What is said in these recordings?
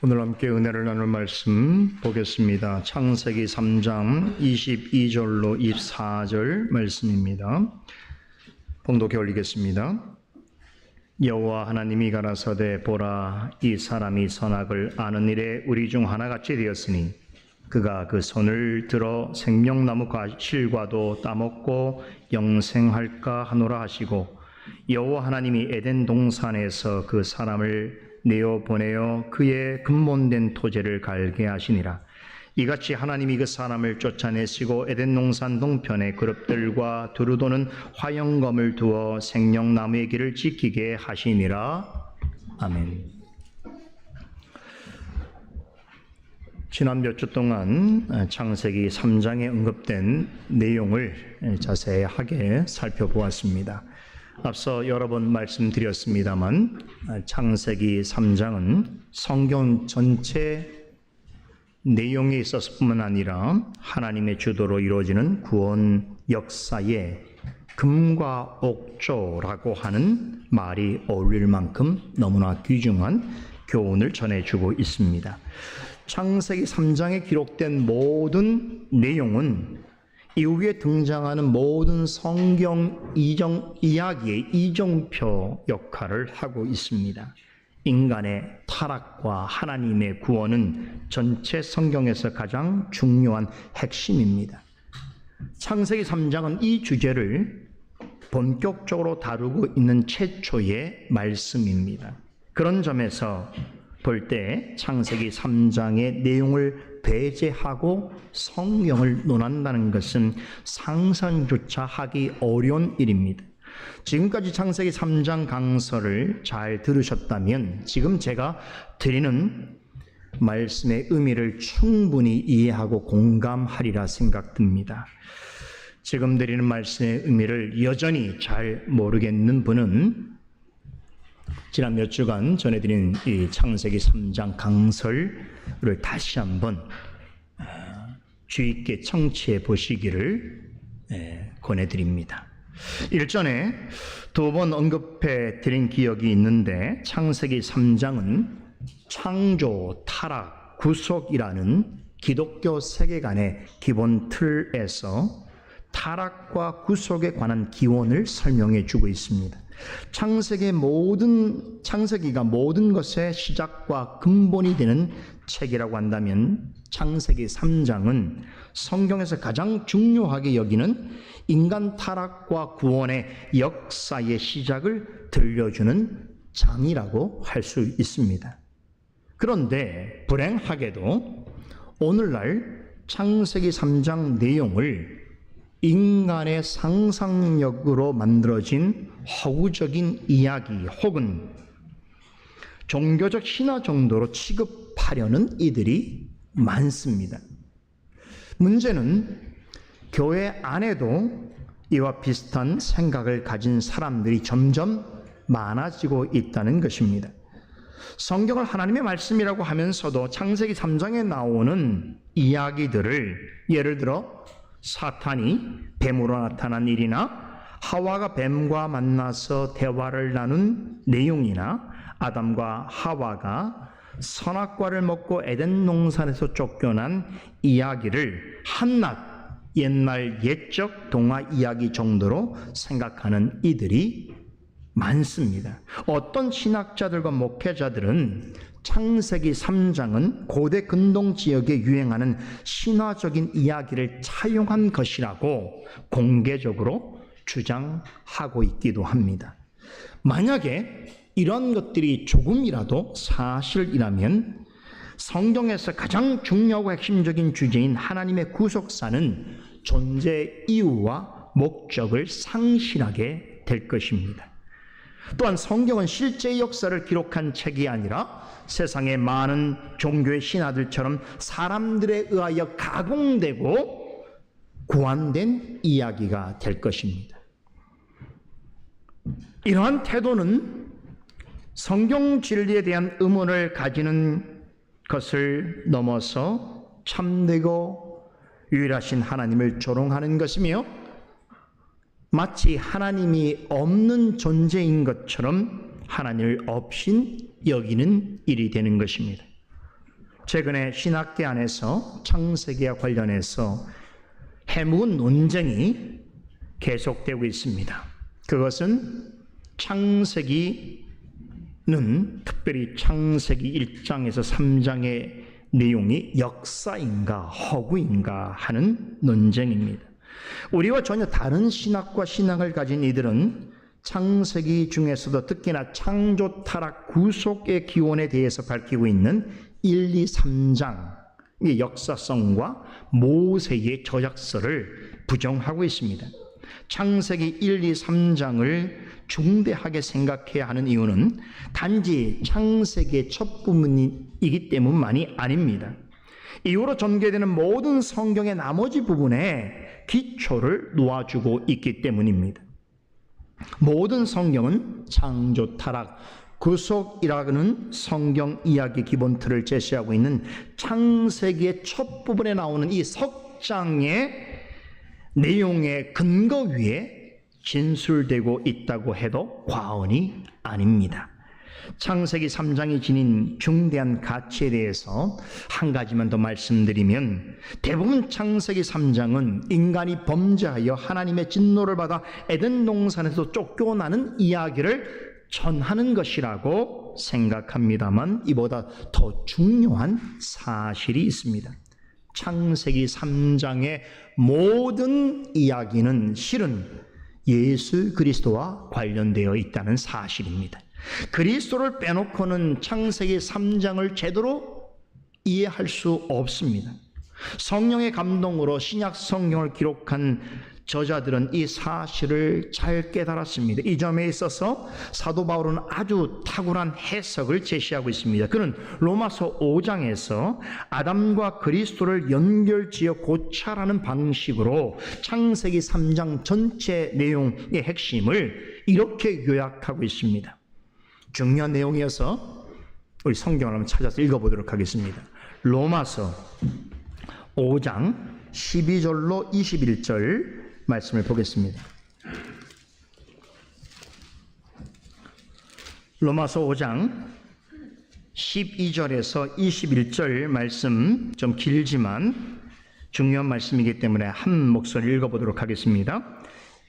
오늘 함께 은혜를 나눌 말씀 보겠습니다. 창세기 3장 22절로 24절 말씀입니다. 봉독해 올리겠습니다. 여호와 하나님이 가라사대 보라, 이 사람이 선악을 아는 일에 우리 중 하나같이 되었으니 그가 그 손을 들어 생명나무 실과도 따먹고 영생할까 하노라 하시고, 여호와 하나님이 에덴 동산에서 그 사람을 내어 보내어 그의 근본된 토지를 갈게 하시니라. 이같이 하나님이 그 사람을 쫓아내시고 에덴 동산 동편에 그룹들과 두루 도는 화영검을 두어 생명나무의 길을 지키게 하시니라. 아멘. 지난 몇 주 동안 창세기 3장에 언급된 내용을 자세하게 살펴보았습니다. 앞서 여러 번 말씀드렸습니다만 창세기 3장은 성경 전체 내용에 있어서 뿐만 아니라 하나님의 주도로 이루어지는 구원 역사에 금과 옥조라고 하는 말이 어울릴 만큼 너무나 귀중한 교훈을 전해주고 있습니다. 창세기 3장에 기록된 모든 내용은 이후에 등장하는 모든 성경 이야기의 이정표 역할을 하고 있습니다. 인간의 타락과 하나님의 구원은 전체 성경에서 가장 중요한 핵심입니다. 창세기 3장은 이 주제를 본격적으로 다루고 있는 최초의 말씀입니다. 그런 점에서 볼 때 창세기 3장의 내용을 배제하고 성경을 논한다는 것은 상상조차 하기 어려운 일입니다. 지금까지 창세기 3장 강서를 잘 들으셨다면 지금 제가 드리는 말씀의 의미를 충분히 이해하고 공감하리라 생각됩니다. 지금 드리는 말씀의 의미를 여전히 잘 모르겠는 분은 지난 몇 주간 전해드린 이 창세기 3장 강설을 다시 한번 주의 있게 청취해 보시기를 권해드립니다. 일전에 두 번 언급해 드린 기억이 있는데 창세기 3장은 창조, 타락, 구속이라는 기독교 세계관의 기본 틀에서 타락과 구속에 관한 기원을 설명해 주고 있습니다. 창세기가 모든 것의 시작과 근본이 되는 책이라고 한다면 창세기 3장은 성경에서 가장 중요하게 여기는 인간 타락과 구원의 역사의 시작을 들려주는 장이라고 할 수 있습니다. 그런데 불행하게도 오늘날 창세기 3장 내용을 인간의 상상력으로 만들어진 허구적인 이야기 혹은 종교적 신화 정도로 취급하려는 이들이 많습니다. 문제는 교회 안에도 이와 비슷한 생각을 가진 사람들이 점점 많아지고 있다는 것입니다. 성경을 하나님의 말씀이라고 하면서도 창세기 3장에 나오는 이야기들을 예를 들어 사탄이 뱀으로 나타난 일이나 하와가 뱀과 만나서 대화를 나눈 내용이나 아담과 하와가 선악과를 먹고 에덴 동산에서 쫓겨난 이야기를 한낱 옛날 옛적 동화 이야기 정도로 생각하는 이들이 많습니다. 어떤 신학자들과 목회자들은 창세기 3장은 고대 근동 지역에 유행하는 신화적인 이야기를 차용한 것이라고 공개적으로 주장하고 있기도 합니다. 만약에 이런 것들이 조금이라도 사실이라면 성경에서 가장 중요하고 핵심적인 주제인 하나님의 구속사는 존재 이유와 목적을 상실하게 될 것입니다. 또한 성경은 실제 역사를 기록한 책이 아니라 세상의 많은 종교의 신화들처럼 사람들에 의하여 가공되고 고안된 이야기가 될 것입니다. 이러한 태도는 성경 진리에 대한 의문을 가지는 것을 넘어서 참되고 유일하신 하나님을 조롱하는 것이며 마치 하나님이 없는 존재인 것처럼 하나님을 없인 여기는 일이 되는 것입니다. 최근에 신학계 안에서 창세기와 관련해서 해묵은 논쟁이 계속되고 있습니다. 그것은 창세기는 특별히 창세기 1장에서 3장의 내용이 역사인가 허구인가 하는 논쟁입니다. 우리와 전혀 다른 신학과 신앙을 가진 이들은 창세기 중에서도 특히나 창조, 타락, 구속의 기원에 대해서 밝히고 있는 1, 2, 3장의 역사성과 모세의 저작서를 부정하고 있습니다. 창세기 1, 2, 3장을 중대하게 생각해야 하는 이유는 단지 창세기의 첫 부분이기 때문만이 아닙니다. 이후로 전개되는 모든 성경의 나머지 부분에 기초를 놓아주고 있기 때문입니다. 모든 성경은 창조, 타락, 구속이라는 성경 이야기 기본 틀을 제시하고 있는 창세기의 첫 부분에 나오는 이 석장의 내용의 근거 위에 진술되고 있다고 해도 과언이 아닙니다. 창세기 3장이 지닌 중대한 가치에 대해서 한 가지만 더 말씀드리면, 대부분 창세기 3장은 인간이 범죄하여 하나님의 진노를 받아 에덴 동산에서 쫓겨나는 이야기를 전하는 것이라고 생각합니다만, 이보다 더 중요한 사실이 있습니다. 창세기 3장의 모든 이야기는 실은 예수 그리스도와 관련되어 있다는 사실입니다. 그리스도를 빼놓고는 창세기 3장을 제대로 이해할 수 없습니다. 성령의 감동으로 신약 성경을 기록한 저자들은 이 사실을 잘 깨달았습니다. 이 점에 있어서 사도 바울은 아주 탁월한 해석을 제시하고 있습니다. 그는 로마서 5장에서 아담과 그리스도를 연결지어 고찰하는 방식으로 창세기 3장 전체 내용의 핵심을 이렇게 요약하고 있습니다. 중요한 내용이어서 우리 성경을 한번 찾아서 읽어보도록 하겠습니다. 로마서 5장 12절로 21절 말씀을 보겠습니다. 로마서 5장 12절에서 21절 말씀, 좀 길지만 중요한 말씀이기 때문에 한 목소리 읽어보도록 하겠습니다.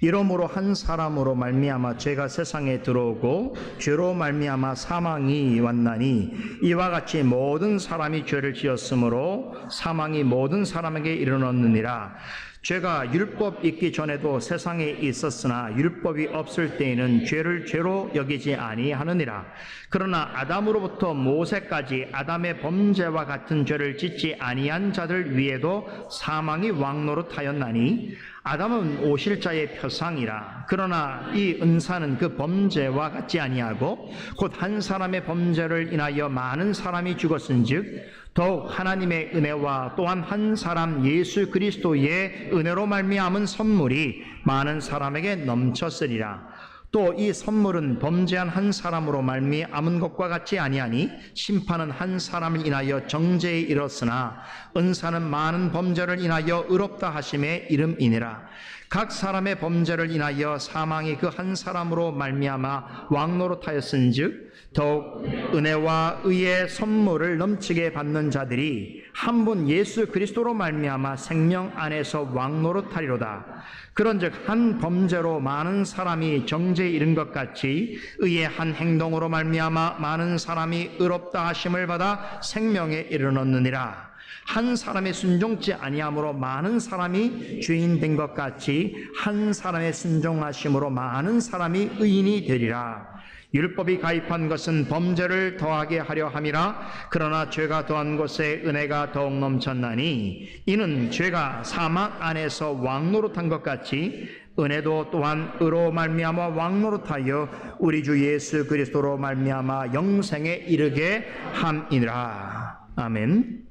이러므로 한 사람으로 말미암아 죄가 세상에 들어오고 죄로 말미암아 사망이 왔나니, 이와 같이 모든 사람이 죄를 지었으므로 사망이 모든 사람에게 이르렀느니라. 죄가 율법 있기 전에도 세상에 있었으나 율법이 없을 때에는 죄를 죄로 여기지 아니하느니라. 그러나 아담으로부터 모세까지 아담의 범죄와 같은 죄를 짓지 아니한 자들 위에도 사망이 왕노릇하였나니, 아담은 오실자의 표상이라. 그러나 이 은사는 그 범죄와 같지 아니하고 곧 한 사람의 범죄를 인하여 많은 사람이 죽었은즉 더욱 하나님의 은혜와 또한 한 사람 예수 그리스도의 은혜로 말미암은 선물이 많은 사람에게 넘쳤으리라. 또 이 선물은 범죄한 한 사람으로 말미암은 것과 같지 아니하니, 심판은 한 사람을 인하여 정죄에 이르렀으나 은사는 많은 범죄를 인하여 의롭다 하심의 이름이니라. 각 사람의 범죄를 인하여 사망이 그 한 사람으로 말미암아 왕노릇하였은즉 더욱 은혜와 의의 선물을 넘치게 받는 자들이 한 분 예수 그리스도로 말미암아 생명 안에서 왕노릇하리로다. 그런즉 한 범죄로 많은 사람이 정죄에 이른 것 같이 의의 한 행동으로 말미암아 많은 사람이 의롭다 하심을 받아 생명에 이르렀느니라. 한 사람의 순종치 아니함으로 많은 사람이 죄인 된 것 같이 한 사람의 순종하심으로 많은 사람이 의인이 되리라. 율법이 가입한 것은 범죄를 더하게 하려 함이라. 그러나 죄가 더한 곳에 은혜가 더욱 넘쳤나니, 이는 죄가 사망 안에서 왕노릇한 것 같이 은혜도 또한 의로 말미암아 왕노릇하여 우리 주 예수 그리스도로 말미암아 영생에 이르게 함이니라. 아멘.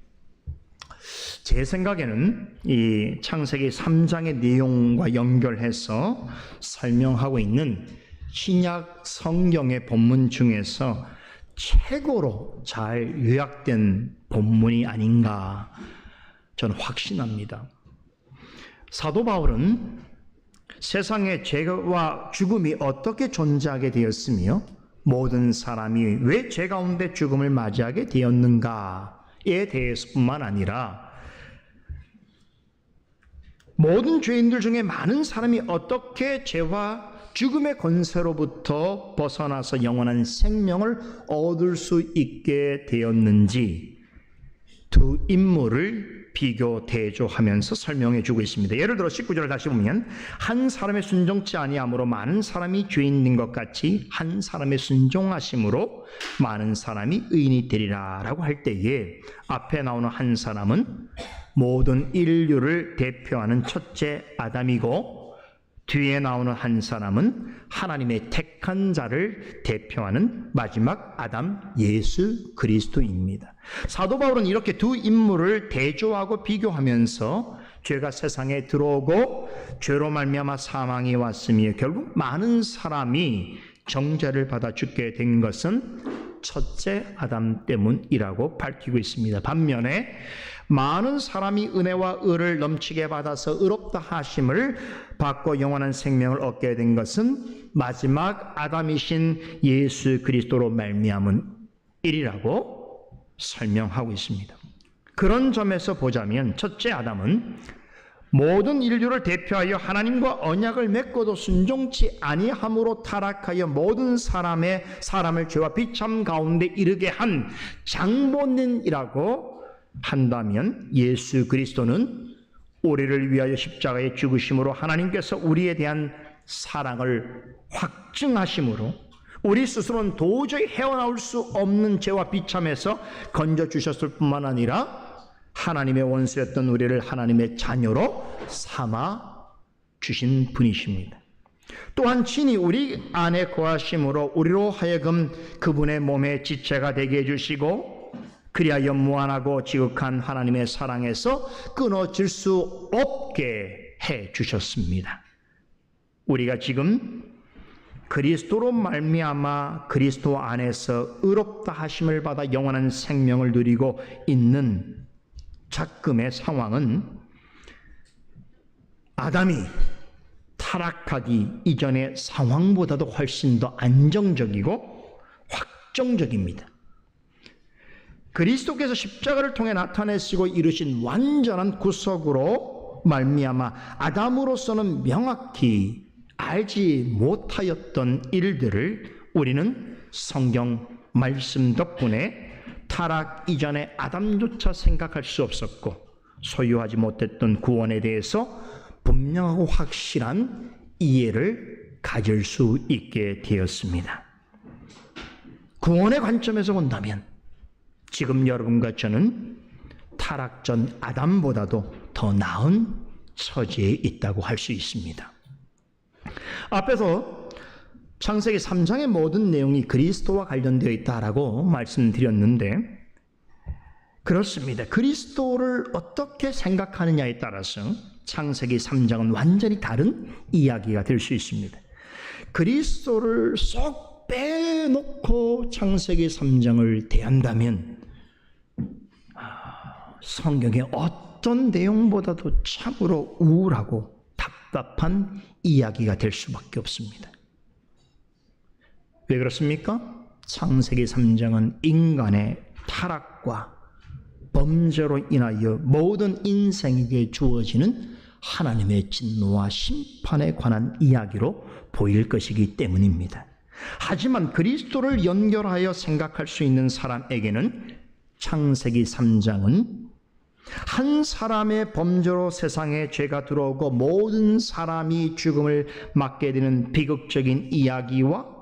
제 생각에는 이 창세기 3장의 내용과 연결해서 설명하고 있는 신약 성경의 본문 중에서 최고로 잘 요약된 본문이 아닌가 저는 확신합니다. 사도 바울은 세상에 죄와 죽음이 어떻게 존재하게 되었으며 모든 사람이 왜 죄 가운데 죽음을 맞이하게 되었는가, 대해서뿐만 아니라 모든 죄인들 중에 많은 사람이 어떻게 죄와 죽음의 권세로부터 벗어나서 영원한 생명을 얻을 수 있게 되었는지 두 인물을 비교 대조하면서 설명해 주고 있습니다. 예를 들어 19절을 다시 보면 한 사람의 순종치 아니함으로 많은 사람이 죄인인 것 같이 한 사람의 순종하심으로 많은 사람이 의인이 되리라 라고 할 때에 앞에 나오는 한 사람은 모든 인류를 대표하는 첫째 아담이고 뒤에 나오는 한 사람은 하나님의 택한 자를 대표하는 마지막 아담 예수 그리스도입니다. 사도 바울은 이렇게 두 인물을 대조하고 비교하면서 죄가 세상에 들어오고 죄로 말미암아 사망이 왔으며 결국 많은 사람이 정죄를 받아 죽게 된 것은 첫째 아담 때문이라고 밝히고 있습니다. 반면에 많은 사람이 은혜와 의를 넘치게 받아서 의롭다 하심을 받고 영원한 생명을 얻게 된 것은 마지막 아담이신 예수 그리스도로 말미암은 일이라고 설명하고 있습니다. 그런 점에서 보자면 첫째 아담은 모든 인류를 대표하여 하나님과 언약을 맺고도 순종치 아니함으로 타락하여 모든 사람을 죄와 비참 가운데 이르게 한 장본인이라고 한다면 예수 그리스도는 우리를 위하여 십자가에 죽으심으로 하나님께서 우리에 대한 사랑을 확증하심으로 우리 스스로는 도저히 헤어나올 수 없는 죄와 비참에서 건져주셨을 뿐만 아니라 하나님의 원수였던 우리를 하나님의 자녀로 삼아 주신 분이십니다. 또한 친히 우리 안에 거하심으로 우리로 하여금 그분의 몸의 지체가 되게 해주시고 그리하여 무한하고 지극한 하나님의 사랑에서 끊어질 수 없게 해 주셨습니다. 우리가 지금 그리스도로 말미암아 그리스도 안에서 의롭다 하심을 받아 영원한 생명을 누리고 있는 작금의 상황은 아담이 타락하기 이전의 상황보다도 훨씬 더 안정적이고 확정적입니다. 그리스도께서 십자가를 통해 나타내시고 이루신 완전한 구속으로 말미암아 아담으로서는 명확히 알지 못하였던 일들을 우리는 성경 말씀 덕분에 타락 이전의 아담조차 생각할 수 없었고 소유하지 못했던 구원에 대해서 분명하고 확실한 이해를 가질 수 있게 되었습니다. 구원의 관점에서 본다면 지금 여러분과 저는 타락 전 아담보다도 더 나은 처지에 있다고 할 수 있습니다. 앞에서 창세기 3장의 모든 내용이 그리스도와 관련되어 있다라고 말씀드렸는데 그렇습니다. 그리스도를 어떻게 생각하느냐에 따라서 창세기 3장은 완전히 다른 이야기가 될 수 있습니다. 그리스도를 쏙 빼놓고 창세기 3장을 대한다면 성경의 어떤 내용보다도 참으로 우울하고 답답한 이야기가 될 수밖에 없습니다. 왜 그렇습니까? 창세기 3장은 인간의 타락과 범죄로 인하여 모든 인생에게 주어지는 하나님의 진노와 심판에 관한 이야기로 보일 것이기 때문입니다. 하지만 그리스도를 연결하여 생각할 수 있는 사람에게는 창세기 3장은 한 사람의 범죄로 세상에 죄가 들어오고 모든 사람이 죽음을 맞게 되는 비극적인 이야기와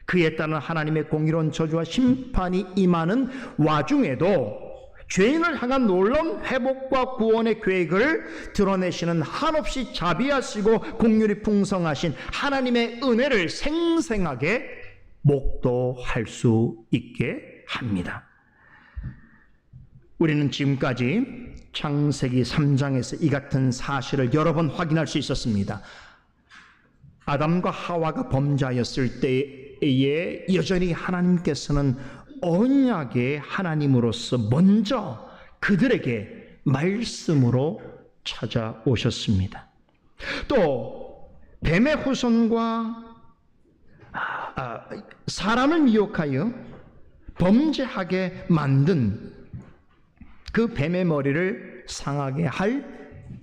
그에 따른 하나님의 공의로운 저주와 심판이 임하는 와중에도 죄인을 향한 놀라운 회복과 구원의 계획을 드러내시는 한없이 자비하시고 긍휼이 풍성하신 하나님의 은혜를 생생하게 목도할 수 있게 합니다. 우리는 지금까지 창세기 3장에서 이 같은 사실을 여러 번 확인할 수 있었습니다. 아담과 하와가 범죄하였을 때에 여전히 하나님께서는 언약의 하나님으로서 먼저 그들에게 말씀으로 찾아오셨습니다. 또 뱀의 후손과 사람을 미혹하여 범죄하게 만든 그 뱀의 머리를 상하게 할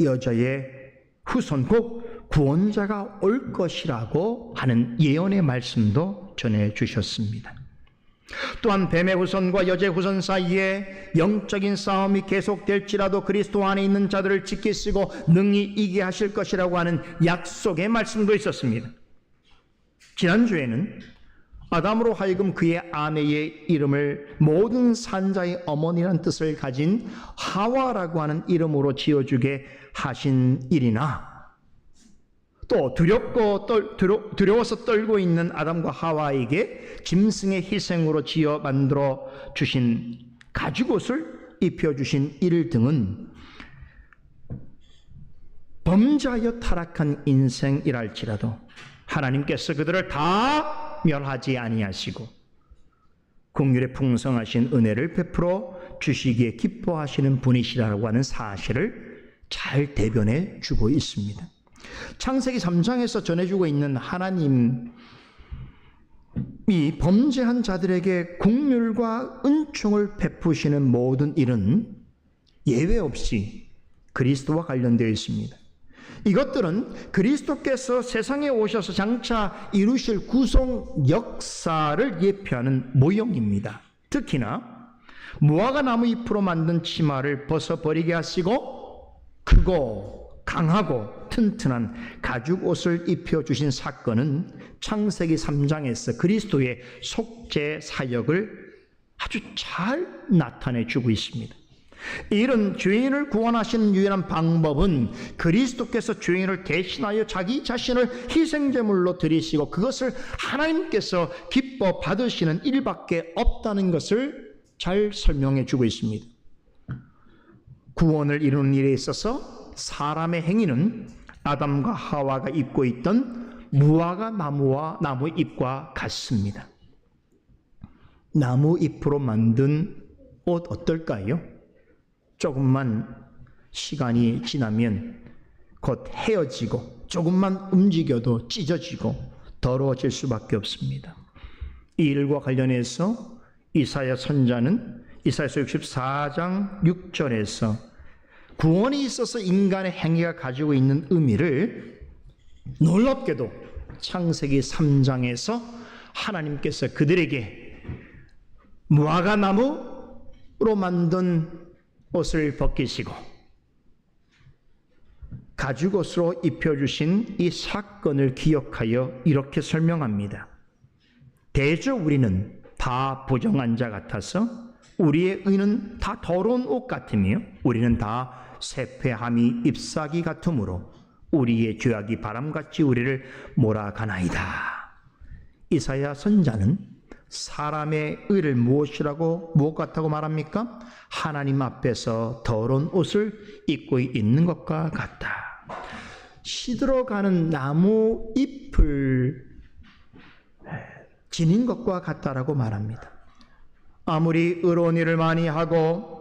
여자의 후손, 곧 구원자가 올 것이라고 하는 예언의 말씀도 전해주셨습니다. 또한 뱀의 후손과 여자의 후손 사이에 영적인 싸움이 계속될지라도 그리스도 안에 있는 자들을 지키시고 능히 이기게 하실 것이라고 하는 약속의 말씀도 있었습니다. 지난주에는 아담으로 하여금 그의 아내의 이름을 모든 산자의 어머니라는 뜻을 가진 하와라고 하는 이름으로 지어주게 하신 일이나, 또 두려워서 떨고 있는 아담과 하와에게 짐승의 희생으로 지어 만들어 주신 가죽옷을 입혀주신 일 등은 범죄하여 타락한 인생이랄지라도 하나님께서 그들을 다 멸하지 아니하시고 긍휼의 풍성하신 은혜를 베풀어 주시기에 기뻐하시는 분이시라고 하는 사실을 잘 대변해 주고 있습니다. 창세기 3장에서 전해주고 있는 하나님이 범죄한 자들에게 긍휼과 은총을 베푸시는 모든 일은 예외 없이 그리스도와 관련되어 있습니다. 이것들은 그리스도께서 세상에 오셔서 장차 이루실 구속 역사를 예표하는 모형입니다. 특히나 무화과 나무 잎으로 만든 치마를 벗어버리게 하시고 크고 강하고 튼튼한 가죽 옷을 입혀주신 사건은 창세기 3장에서 그리스도의 속죄 사역을 아주 잘 나타내주고 있습니다. 이런 죄인을 구원하시는 유일한 방법은 그리스도께서 죄인을 대신하여 자기 자신을 희생제물로 드리시고 그것을 하나님께서 기뻐 받으시는 일밖에 없다는 것을 잘 설명해 주고 있습니다. 구원을 이루는 일에 있어서 사람의 행위는 아담과 하와가 입고 있던 무화과 나무와 나무 잎과 같습니다. 나무 잎으로 만든 옷 어떨까요? 조금만 시간이 지나면 곧 헤어지고 조금만 움직여도 찢어지고 더러워질 수밖에 없습니다. 이 일과 관련해서 이사야 선자는 이사야서 64장 6절에서 구원이 있어서 인간의 행위가 가지고 있는 의미를 놀랍게도 창세기 3장에서 하나님께서 그들에게 무화과 나무로 만든 옷을 벗기시고 가죽옷으로 입혀주신 이 사건을 기억하여 이렇게 설명합니다. 대저 우리는 다 부정한 자 같아서 우리의 의는 다 더러운 옷 같으며 우리는 다 세폐함이 잎사귀 같으므로 우리의 죄악이 바람같이 우리를 몰아가나이다. 이사야 선자는 사람의 의를 무엇이라고 무엇 같다고 말합니까? 하나님 앞에서 더러운 옷을 입고 있는 것과 같다. 시들어가는 나무 잎을 지닌 것과 같다라고 말합니다. 아무리 의로운 일을 많이 하고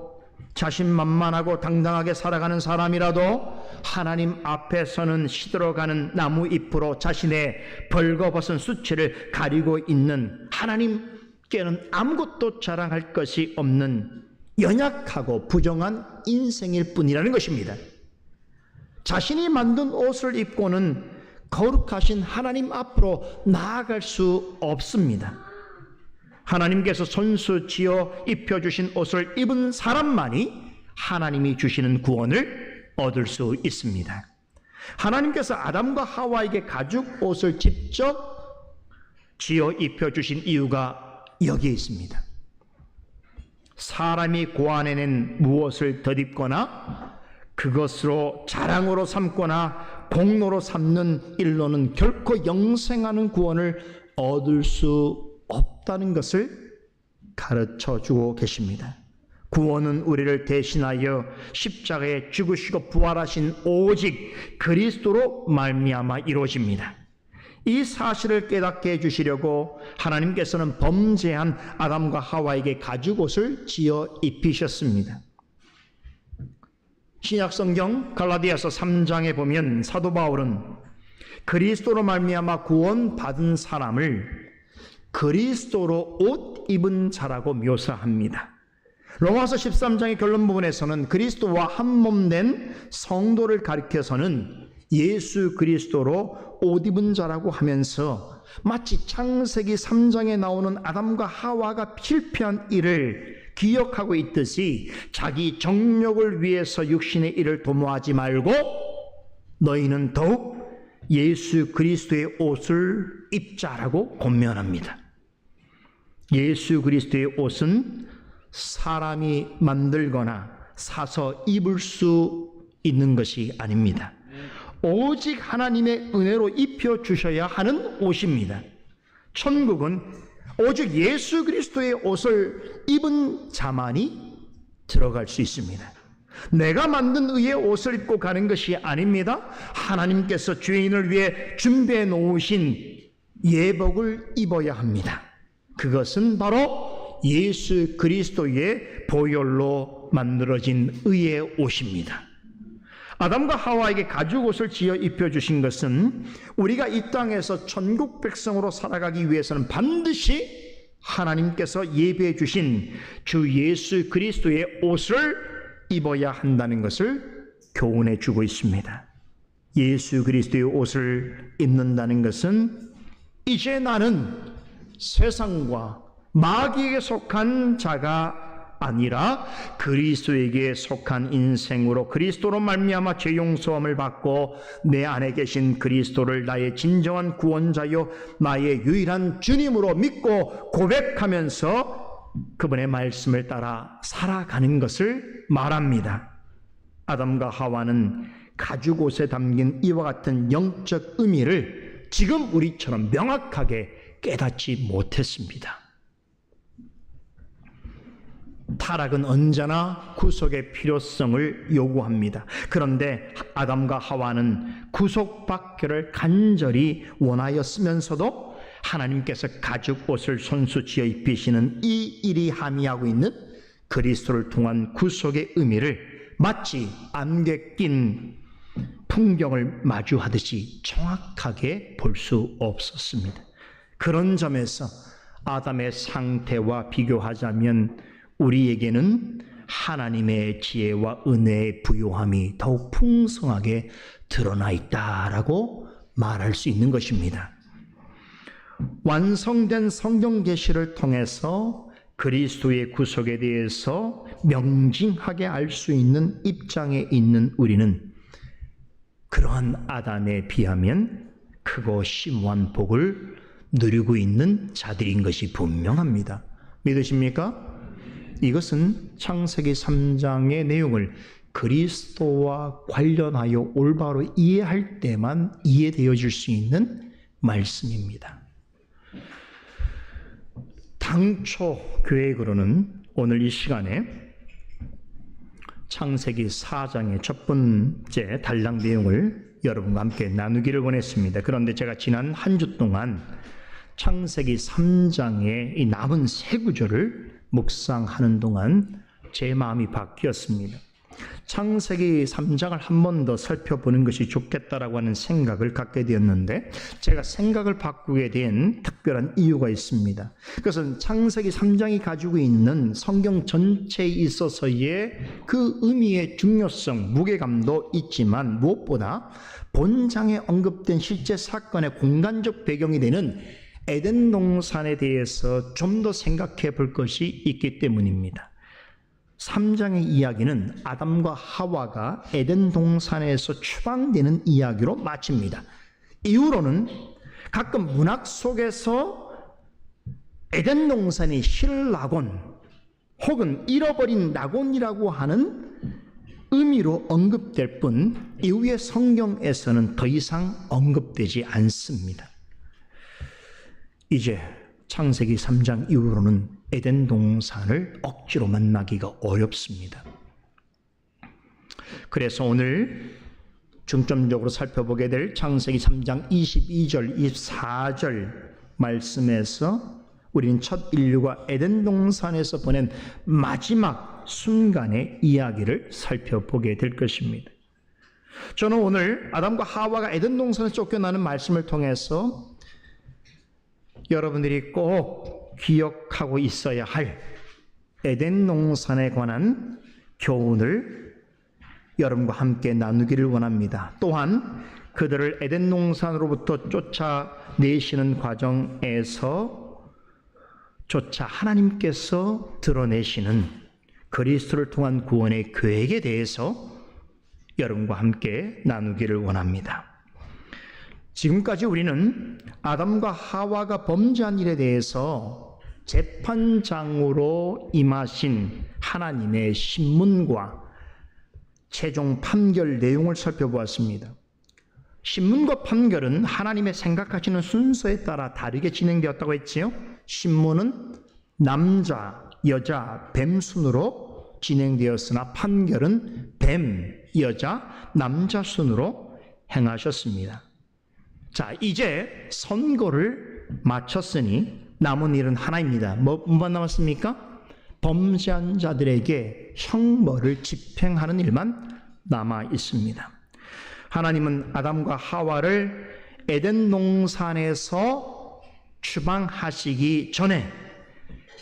자신만만하고 당당하게 살아가는 사람이라도 하나님 앞에서는 시들어가는 나무 잎으로 자신의 벌거벗은 수치를 가리고 있는, 하나님께는 아무것도 자랑할 것이 없는 연약하고 부정한 인생일 뿐이라는 것입니다. 자신이 만든 옷을 입고는 거룩하신 하나님 앞으로 나아갈 수 없습니다. 하나님께서 손수 지어 입혀주신 옷을 입은 사람만이 하나님이 주시는 구원을 얻을 수 있습니다. 하나님께서 아담과 하와에게 가죽 옷을 직접 지어 입혀주신 이유가 여기에 있습니다. 사람이 고안해낸 무엇을 덧입거나 그것으로 자랑으로 삼거나 공로로 삼는 일로는 결코 영생하는 구원을 얻을 수 없다는 것을 가르쳐 주고 계십니다. 구원은 우리를 대신하여 십자가에 죽으시고 부활하신 오직 그리스도로 말미암아 이루어집니다. 이 사실을 깨닫게 해주시려고 하나님께서는 범죄한 아담과 하와에게 가죽옷을 지어 입히셨습니다. 신약성경 갈라디아서 3장에 보면 사도 바울은 그리스도로 말미암아 구원받은 사람을 그리스도로 옷 입은 자라고 묘사합니다. 로마서 13장의 결론 부분에서는 그리스도와 한 몸 된 성도를 가리켜서는 예수 그리스도로 옷 입은 자라고 하면서 마치 창세기 3장에 나오는 아담과 하와가 실패한 일을 기억하고 있듯이 자기 정욕을 위해서 육신의 일을 도모하지 말고 너희는 더욱 예수 그리스도의 옷을 입자라고 권면합니다. 예수 그리스도의 옷은 사람이 만들거나 사서 입을 수 있는 것이 아닙니다. 오직 하나님의 은혜로 입혀주셔야 하는 옷입니다. 천국은 오직 예수 그리스도의 옷을 입은 자만이 들어갈 수 있습니다. 내가 만든 의의 옷을 입고 가는 것이 아닙니다. 하나님께서 죄인을 위해 준비해 놓으신 예복을 입어야 합니다. 그것은 바로 예수 그리스도의 보혈로 만들어진 의의 옷입니다. 아담과 하와에게 가죽옷을 지어 입혀주신 것은 우리가 이 땅에서 천국 백성으로 살아가기 위해서는 반드시 하나님께서 예비해 주신 주 예수 그리스도의 옷을 입어야 한다는 것을 교훈해 주고 있습니다. 예수 그리스도의 옷을 입는다는 것은 이제 나는 세상과 마귀에게 속한 자가 아니라 그리스도에게 속한 인생으로 그리스도로 말미암아 죄 용서함을 받고 내 안에 계신 그리스도를 나의 진정한 구원자요 나의 유일한 주님으로 믿고 고백하면서 그분의 말씀을 따라 살아가는 것을 말합니다. 아담과 하와는 가죽옷에 담긴 이와 같은 영적 의미를 지금 우리처럼 명확하게 깨닫지 못했습니다. 타락은 언제나 구속의 필요성을 요구합니다. 그런데 아담과 하와는 구속받기를 간절히 원하였으면서도 하나님께서 가죽옷을 손수지어 입히시는 이 일이 함의하고 있는 그리스도를 통한 구속의 의미를 마치 안개 낀 풍경을 마주하듯이 정확하게 볼 수 없었습니다. 그런 점에서 아담의 상태와 비교하자면 우리에게는 하나님의 지혜와 은혜의 부요함이 더욱 풍성하게 드러나 있다라고 말할 수 있는 것입니다. 완성된 성경 계시를 통해서 그리스도의 구속에 대해서 명징하게 알 수 있는 입장에 있는 우리는 그러한 아담에 비하면 크고 심오한 복을 누리고 있는 자들인 것이 분명합니다. 믿으십니까? 이것은 창세기 3장의 내용을 그리스도와 관련하여 올바로 이해할 때만 이해되어질 수 있는 말씀입니다. 당초 계획으로는 오늘 이 시간에 창세기 4장의 첫 번째 단락 내용을 여러분과 함께 나누기를 원했습니다. 그런데 제가 지난 한 주 동안 창세기 3장의 이 남은 세 구절을 묵상하는 동안 제 마음이 바뀌었습니다. 창세기 3장을 한 번 더 살펴보는 것이 좋겠다라고 하는 생각을 갖게 되었는데 제가 생각을 바꾸게 된 특별한 이유가 있습니다. 그것은 창세기 3장이 가지고 있는 성경 전체에 있어서의 그 의미의 중요성, 무게감도 있지만 무엇보다 본장에 언급된 실제 사건의 공간적 배경이 되는 에덴 동산에 대해서 좀 더 생각해 볼 것이 있기 때문입니다. 3장의 이야기는 아담과 하와가 에덴 동산에서 추방되는 이야기로 마칩니다. 이후로는 가끔 문학 속에서 에덴 동산이 실낙원 혹은 잃어버린 낙원이라고 하는 의미로 언급될 뿐 이후의 성경에서는 더 이상 언급되지 않습니다. 이제 창세기 3장 이후로는 에덴 동산을 억지로 만나기가 어렵습니다. 그래서 오늘 중점적으로 살펴보게 될 창세기 3장 22절, 24절 말씀에서 우리는 첫 인류가 에덴 동산에서 보낸 마지막 순간의 이야기를 살펴보게 될 것입니다. 저는 오늘 아담과 하와가 에덴 동산에서 쫓겨나는 말씀을 통해서 여러분들이 꼭 기억하고 있어야 할 에덴 농산에 관한 교훈을 여러분과 함께 나누기를 원합니다. 또한 그들을 에덴 농산으로부터 쫓아내시는 과정에서 조차 하나님께서 드러내시는 그리스도를 통한 구원의 계획에 대해서 여러분과 함께 나누기를 원합니다. 지금까지 우리는 아담과 하와가 범죄한 일에 대해서 재판장으로 임하신 하나님의 신문과 최종 판결 내용을 살펴보았습니다. 신문과 판결은 하나님의 생각하시는 순서에 따라 다르게 진행되었다고 했지요. 신문은 남자, 여자, 뱀 순으로 진행되었으나 판결은 뱀, 여자, 남자 순으로 행하셨습니다. 자, 이제 선고를 마쳤으니 남은 일은 하나입니다. 뭐만 남았습니까? 범죄한 자들에게 형벌을 집행하는 일만 남아 있습니다. 하나님은 아담과 하와를 에덴 농산에서 추방하시기 전에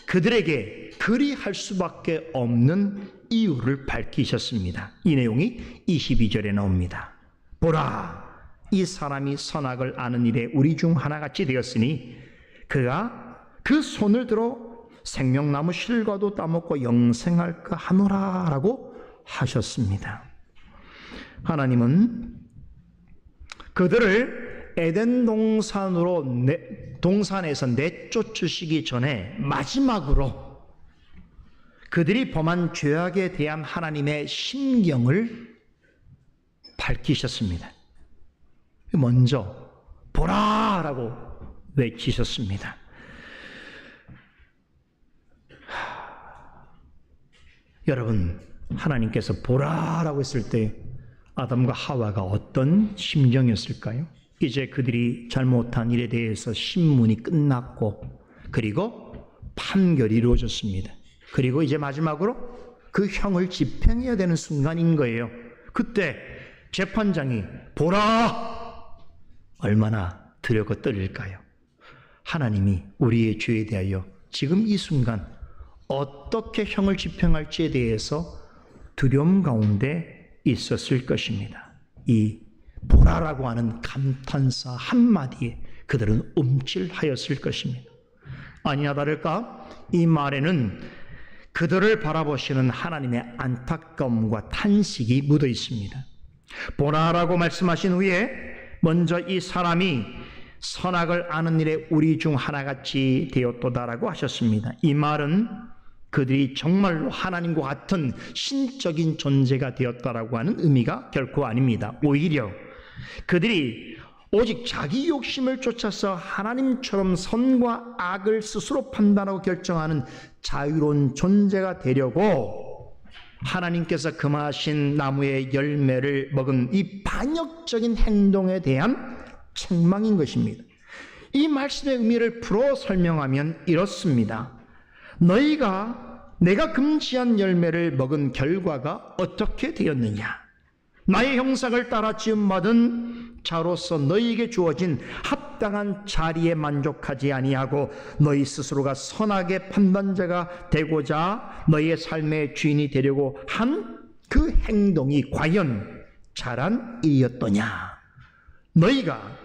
그들에게 그리할 수밖에 없는 이유를 밝히셨습니다. 이 내용이 22절에 나옵니다. 보라, 이 사람이 선악을 아는 일에 우리 중 하나같이 되었으니 그가 그 손을 들어 생명나무 실과도 따먹고 영생할까 하노라 라고 하셨습니다. 하나님은 그들을 에덴 동산에서 내쫓으시기 전에 마지막으로 그들이 범한 죄악에 대한 하나님의 심경을 밝히셨습니다. 먼저 보라 라고 외치셨습니다. 여러분, 하나님께서 보라 라고 했을 때 아담과 하와가 어떤 심정이었을까요? 이제 그들이 잘못한 일에 대해서 신문이 끝났고 그리고 판결이 이루어졌습니다. 그리고 이제 마지막으로 그 형을 집행해야 되는 순간인 거예요. 그때 재판장이 보라! 얼마나 두렵고 떨릴까요? 하나님이 우리의 죄에 대하여 지금 이 순간 어떻게 형을 집행할지에 대해서 두려움 가운데 있었을 것입니다. 이 보라라고 하는 감탄사 한마디에 그들은 움찔하였을 것입니다. 아니나 다를까 이 말에는 그들을 바라보시는 하나님의 안타까움과 탄식이 묻어 있습니다. 보라라고 말씀하신 후에 먼저 이 사람이 선악을 아는 일에 우리 중 하나같이 되었도다라고 하셨습니다. 이 말은 그들이 정말로 하나님과 같은 신적인 존재가 되었다라고 하는 의미가 결코 아닙니다. 오히려 그들이 오직 자기 욕심을 쫓아서 하나님처럼 선과 악을 스스로 판단하고 결정하는 자유로운 존재가 되려고 하나님께서 금하신 나무의 열매를 먹은 이 반역적인 행동에 대한 책망인 것입니다. 이 말씀의 의미를 풀어 설명하면 이렇습니다. 내가 금지한 열매를 먹은 결과가 어떻게 되었느냐? 나의 형상을 따라 지음받은 자로서 너희에게 주어진 합당한 자리에 만족하지 아니하고 너희 스스로가 선악의 판단자가 되고자 너희의 삶의 주인이 되려고 한 그 행동이 과연 잘한 일이었더냐? 너희가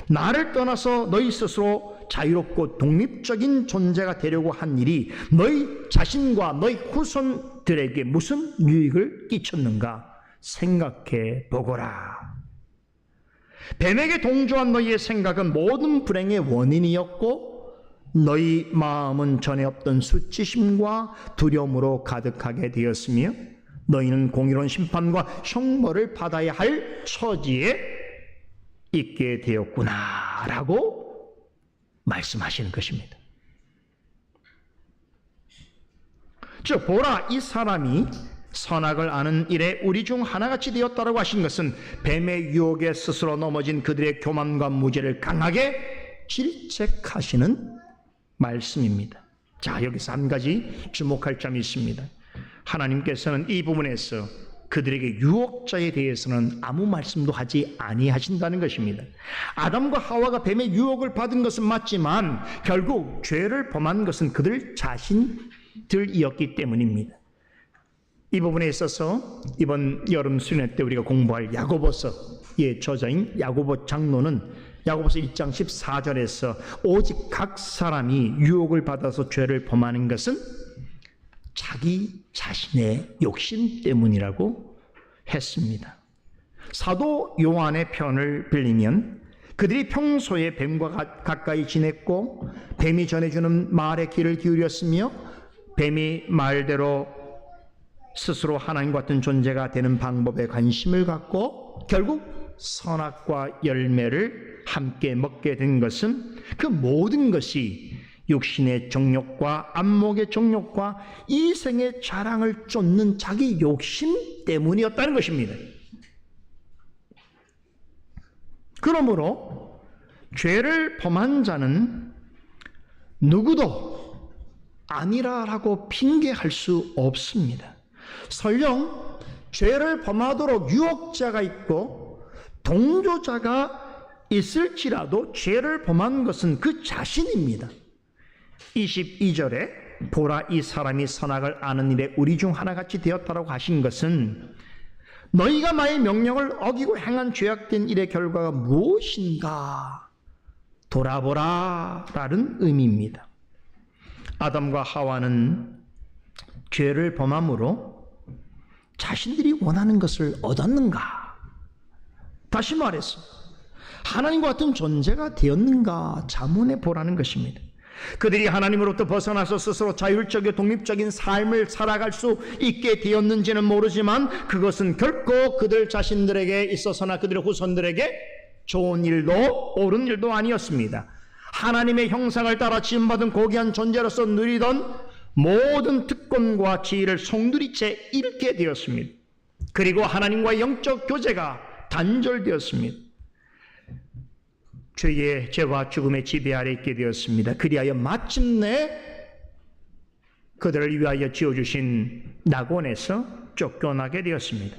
나를 떠나서 너희 스스로 자유롭고 독립적인 존재가 되려고 한 일이 너희 자신과 너희 후손들에게 무슨 유익을 끼쳤는가 생각해 보거라. 뱀에게 동조한 너희의 생각은 모든 불행의 원인이었고 너희 마음은 전에 없던 수치심과 두려움으로 가득하게 되었으며 너희는 공의로운 심판과 형벌을 받아야 할 처지에 있게 되었구나 라고 말씀하시는 것입니다. 즉 보라, 이 사람이 선악을 아는 일에 우리 중 하나같이 되었다라고 하신 것은 뱀의 유혹에 스스로 넘어진 그들의 교만과 무죄를 강하게 질책하시는 말씀입니다. 자, 여기서 한 가지 주목할 점이 있습니다. 하나님께서는 이 부분에서 그들에게 유혹자에 대해서는 아무 말씀도 하지 아니하신다는 것입니다. 아담과 하와가 뱀의 유혹을 받은 것은 맞지만 결국 죄를 범한 것은 그들 자신이었습니다. 자식들이었기 때문입니다. 이 부분에 있어서 이번 여름 수련회 때 우리가 공부할 야고보서의 저자인 야고보 장로는 야고보서 1장 14절에서 오직 각 사람이 유혹을 받아서 죄를 범하는 것은 자기 자신의 욕심 때문이라고 했습니다. 사도 요한의 편을 빌리면 그들이 평소에 뱀과 가까이 지냈고 뱀이 전해주는 말에 귀를 기울였으며 뱀이 말대로 스스로 하나님과 같은 존재가 되는 방법에 관심을 갖고 결국 선악과 열매를 함께 먹게 된 것은 그 모든 것이 육신의 정욕과 안목의 정욕과 이생의 자랑을 쫓는 자기 욕심 때문이었다는 것입니다. 그러므로 죄를 범한 자는 누구도 아니라라고 핑계할 수 없습니다. 설령 죄를 범하도록 유혹자가 있고 동조자가 있을지라도 죄를 범한 것은 그 자신입니다. 22절에 보라 이 사람이 선악을 아는 일에 우리 중 하나같이 되었다라고 하신 것은 너희가 나의 명령을 어기고 행한 죄악된 일의 결과가 무엇인가 돌아보라 라는 의미입니다. 아담과 하와는 죄를 범함으로 자신들이 원하는 것을 얻었는가? 다시 말해서 하나님과 같은 존재가 되었는가 자문해 보라는 것입니다. 그들이 하나님으로부터 벗어나서 스스로 자율적이고 독립적인 삶을 살아갈 수 있게 되었는지는 모르지만 그것은 결코 그들 자신들에게 있어서나 그들의 후손들에게 좋은 일도 옳은 일도 아니었습니다. 하나님의 형상을 따라 지음받은 고귀한 존재로서 누리던 모든 특권과 지위를 송두리째 잃게 되었습니다. 그리고 하나님과의 영적 교제가 단절되었습니다. 죄의 죄와 죽음의 지배 아래 있게 되었습니다. 그리하여 마침내 그들을 위하여 지어주신 낙원에서 쫓겨나게 되었습니다.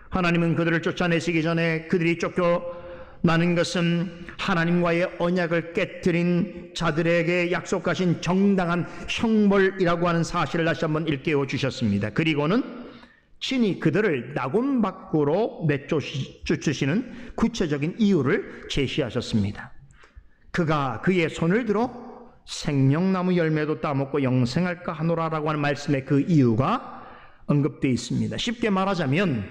하나님은 그들을 쫓아내시기 전에 그들이 쫓겨나는 것은 하나님과의 언약을 깨뜨린 자들에게 약속하신 정당한 형벌이라고 하는 사실을 다시 한번 일깨워 주셨습니다. 그리고는 친히 그들을 낙원 밖으로 내쫓으시는 구체적인 이유를 제시하셨습니다. 그가 그의 손을 들어 생명나무 열매도 따먹고 영생할까 하노라라고 하는 말씀에 그 이유가 언급되어 있습니다. 쉽게 말하자면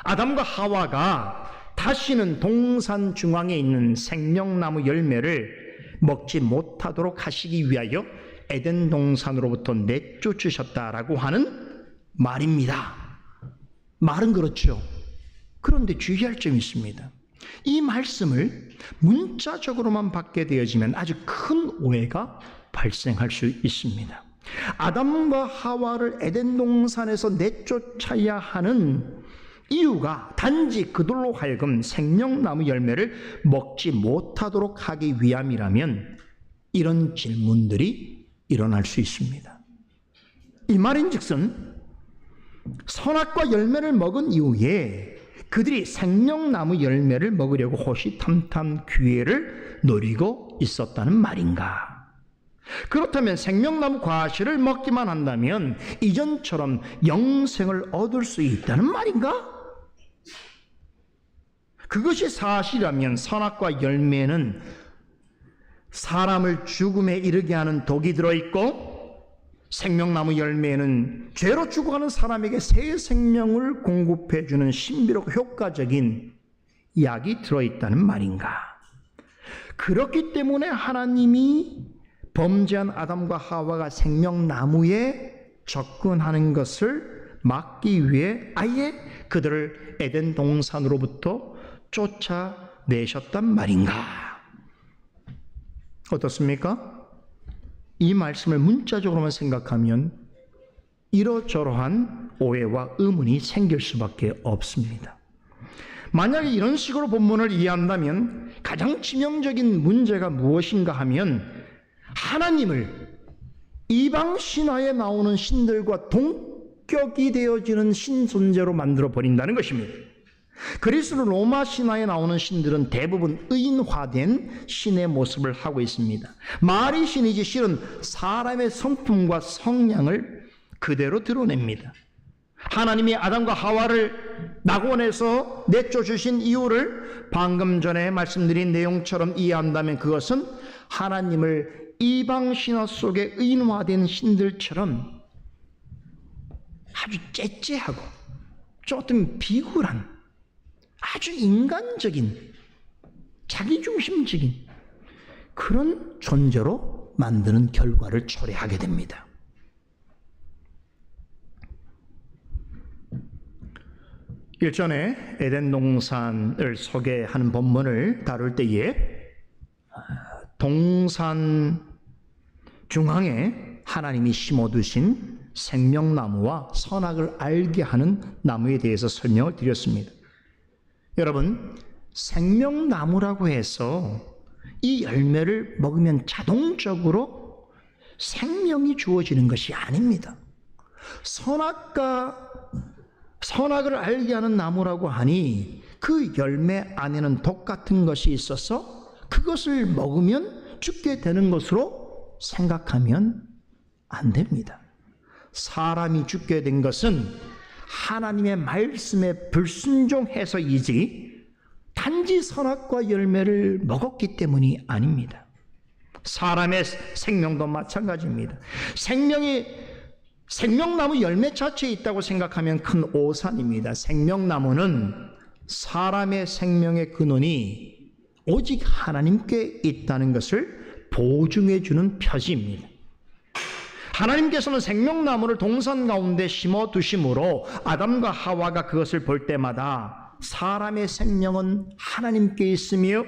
아담과 하와가 다시는 동산 중앙에 있는 생명나무 열매를 먹지 못하도록 하시기 위하여 에덴 동산으로부터 내쫓으셨다라고 하는 말입니다. 말은 그렇죠. 그런데 주의할 점이 있습니다. 이 말씀을 문자적으로만 받게 되어지면 아주 큰 오해가 발생할 수 있습니다. 아담과 하와를 에덴 동산에서 내쫓아야 하는 이유가 단지 그들로 하여금 생명나무 열매를 먹지 못하도록 하기 위함이라면 이런 질문들이 일어날 수 있습니다. 이 말인즉슨 선악과 열매를 먹은 이후에 그들이 생명나무 열매를 먹으려고 호시탐탐 기회를 노리고 있었다는 말인가? 그렇다면 생명나무 과실을 먹기만 한다면 이전처럼 영생을 얻을 수 있다는 말인가? 그것이 사실이라면 선악과 열매는 사람을 죽음에 이르게 하는 독이 들어있고 생명나무 열매는 죄로 죽어가는 사람에게 새 생명을 공급해주는 신비롭고 효과적인 약이 들어있다는 말인가? 그렇기 때문에 하나님이 범죄한 아담과 하와가 생명나무에 접근하는 것을 막기 위해 아예 그들을 에덴 동산으로부터 쫓아내셨단 말인가? 어떻습니까? 이 말씀을 문자적으로만 생각하면 이러저러한 오해와 의문이 생길 수밖에 없습니다. 만약에 이런 식으로 본문을 이해한다면 가장 치명적인 문제가 무엇인가 하면 하나님을 이방 신화에 나오는 신들과 동격이 되어지는 신존재로 만들어 버린다는 것입니다. 그리스 로마 신화에 나오는 신들은 대부분 의인화된 신의 모습을 하고 있습니다. 말이 신이지 실은 사람의 성품과 성향을 그대로 드러냅니다. 하나님이 아담과 하와를 낙원에서 내쫓으신 이유를 방금 전에 말씀드린 내용처럼 이해한다면 그것은 하나님을 이방 신화 속에 의인화된 신들처럼 아주 째째하고 조금 비굴한 아주 인간적인 자기중심적인 그런 존재로 만드는 결과를 초래하게 됩니다. 일전에 에덴 동산을 소개하는 본문을 다룰 때에 동산 중앙에 하나님이 심어두신 생명나무와 선악을 알게 하는 나무에 대해서 설명을 드렸습니다. 여러분, 생명나무라고 해서 이 열매를 먹으면 자동적으로 생명이 주어지는 것이 아닙니다. 선악을 알게 하는 나무라고 하니 그 열매 안에는 독 같은 것이 있어서 그것을 먹으면 죽게 되는 것으로 생각하면 안 됩니다. 사람이 죽게 된 것은 하나님의 말씀에 불순종해서이지 단지 선악과 열매를 먹었기 때문이 아닙니다. 사람의 생명도 마찬가지입니다. 생명나무 열매 자체에 있다고 생각하면 큰 오산입니다. 생명나무는 사람의 생명의 근원이 오직 하나님께 있다는 것을 보증해 주는 표지입니다. 하나님께서는 생명나무를 동산 가운데 심어두심으로 아담과 하와가 그것을 볼 때마다 사람의 생명은 하나님께 있으며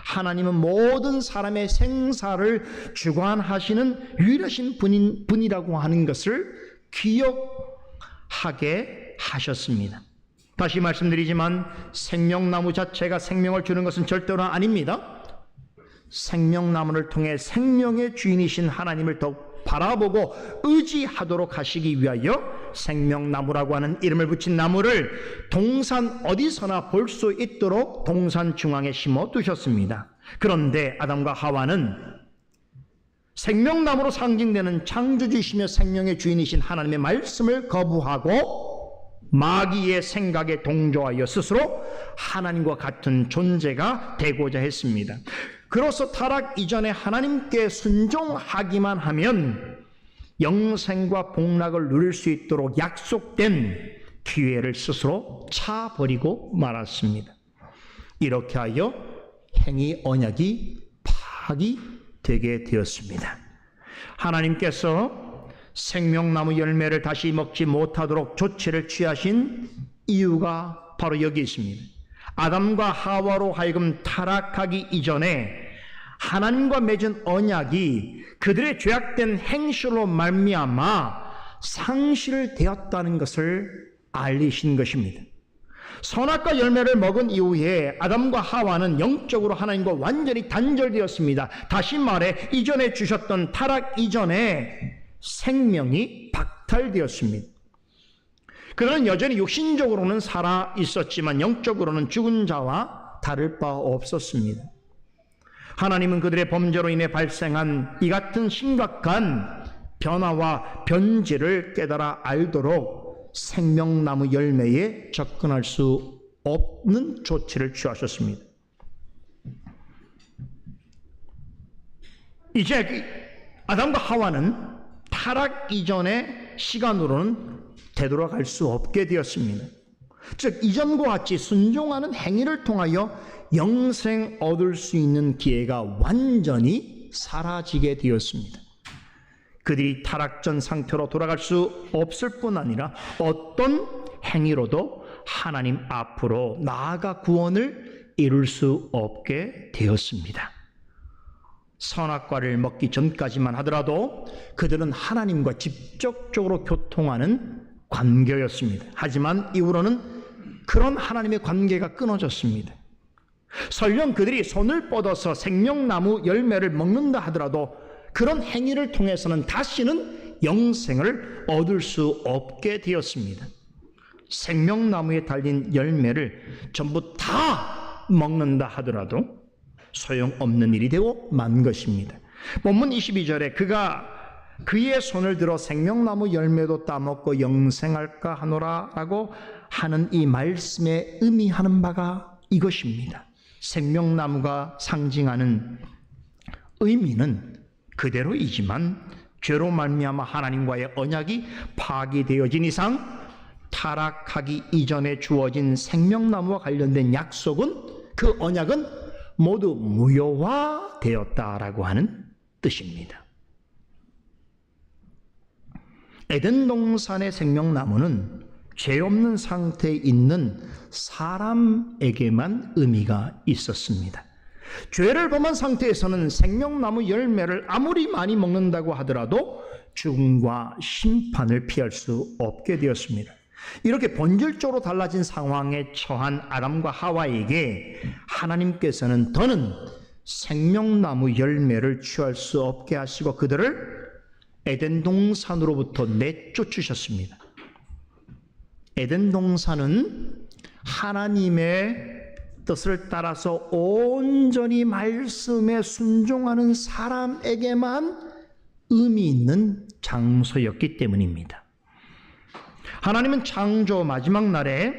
하나님은 모든 사람의 생사를 주관하시는 유일하신 분이라고 하는 것을 기억하게 하셨습니다. 다시 말씀드리지만 생명나무 자체가 생명을 주는 것은 절대로 아닙니다. 생명나무를 통해 생명의 주인이신 하나님을 더욱 바라보고 의지하도록 하시기 위하여 생명나무라고 하는 이름을 붙인 나무를 동산 어디서나 볼 수 있도록 동산 중앙에 심어 두셨습니다. 그런데 아담과 하와는 생명나무로 상징되는 창조주이시며 생명의 주인이신 하나님의 말씀을 거부하고 마귀의 생각에 동조하여 스스로 하나님과 같은 존재가 되고자 했습니다. 그로써 타락 이전에 하나님께 순종하기만 하면 영생과 복락을 누릴 수 있도록 약속된 기회를 스스로 차버리고 말았습니다. 이렇게 하여 행위 언약이 파기되게 되었습니다. 하나님께서 생명나무 열매를 다시 먹지 못하도록 조치를 취하신 이유가 바로 여기 있습니다. 아담과 하와로 하여금 타락하기 이전에 하나님과 맺은 언약이 그들의 죄악된 행실로 말미암아 상실되었다는 것을 알리신 것입니다. 선악과 열매를 먹은 이후에 아담과 하와는 영적으로 하나님과 완전히 단절되었습니다. 다시 말해 이전에 주셨던 타락 이전에 생명이 박탈되었습니다. 그들은 여전히 육신적으로는 살아 있었지만 영적으로는 죽은 자와 다를 바 없었습니다. 하나님은 그들의 범죄로 인해 발생한 이 같은 심각한 변화와 변질을 깨달아 알도록 생명나무 열매에 접근할 수 없는 조치를 취하셨습니다. 이제 아담과 하와는 타락 이전의 시간으로는 되돌아갈 수 없게 되었습니다. 즉 이전과 같이 순종하는 행위를 통하여 영생 얻을 수 있는 기회가 완전히 사라지게 되었습니다. 그들이 타락전 상태로 돌아갈 수 없을 뿐 아니라 어떤 행위로도 하나님 앞으로 나아가 구원을 이룰 수 없게 되었습니다. 선악과를 먹기 전까지만 하더라도 그들은 하나님과 직접적으로 교통하는 관계였습니다. 하지만 이후로는 그런 하나님의 관계가 끊어졌습니다. 설령 그들이 손을 뻗어서 생명나무 열매를 먹는다 하더라도 그런 행위를 통해서는 다시는 영생을 얻을 수 없게 되었습니다. 생명나무에 달린 열매를 전부 다 먹는다 하더라도 소용없는 일이 되고 만 것입니다. 본문 22절에 그가 그의 손을 들어 생명나무 열매도 따먹고 영생할까 하노라 라고 하는 이 말씀에 의미하는 바가 이것입니다. 생명나무가 상징하는 의미는 그대로이지만 죄로 말미암아 하나님과의 언약이 파기되어진 이상 타락하기 이전에 주어진 생명나무와 관련된 약속은, 그 언약은 모두 무효화되었다라고 하는 뜻입니다. 에덴 동산의 생명나무는 죄 없는 상태에 있는 사람에게만 의미가 있었습니다. 죄를 범한 상태에서는 생명나무 열매를 아무리 많이 먹는다고 하더라도 죽음과 심판을 피할 수 없게 되었습니다. 이렇게 본질적으로 달라진 상황에 처한 아담과 하와에게 하나님께서는 더는 생명나무 열매를 취할 수 없게 하시고 그들을 에덴 동산으로부터 내쫓으셨습니다. 에덴 동산은 하나님의 뜻을 따라서 온전히 말씀에 순종하는 사람에게만 의미 있는 장소였기 때문입니다. 하나님은 창조 마지막 날에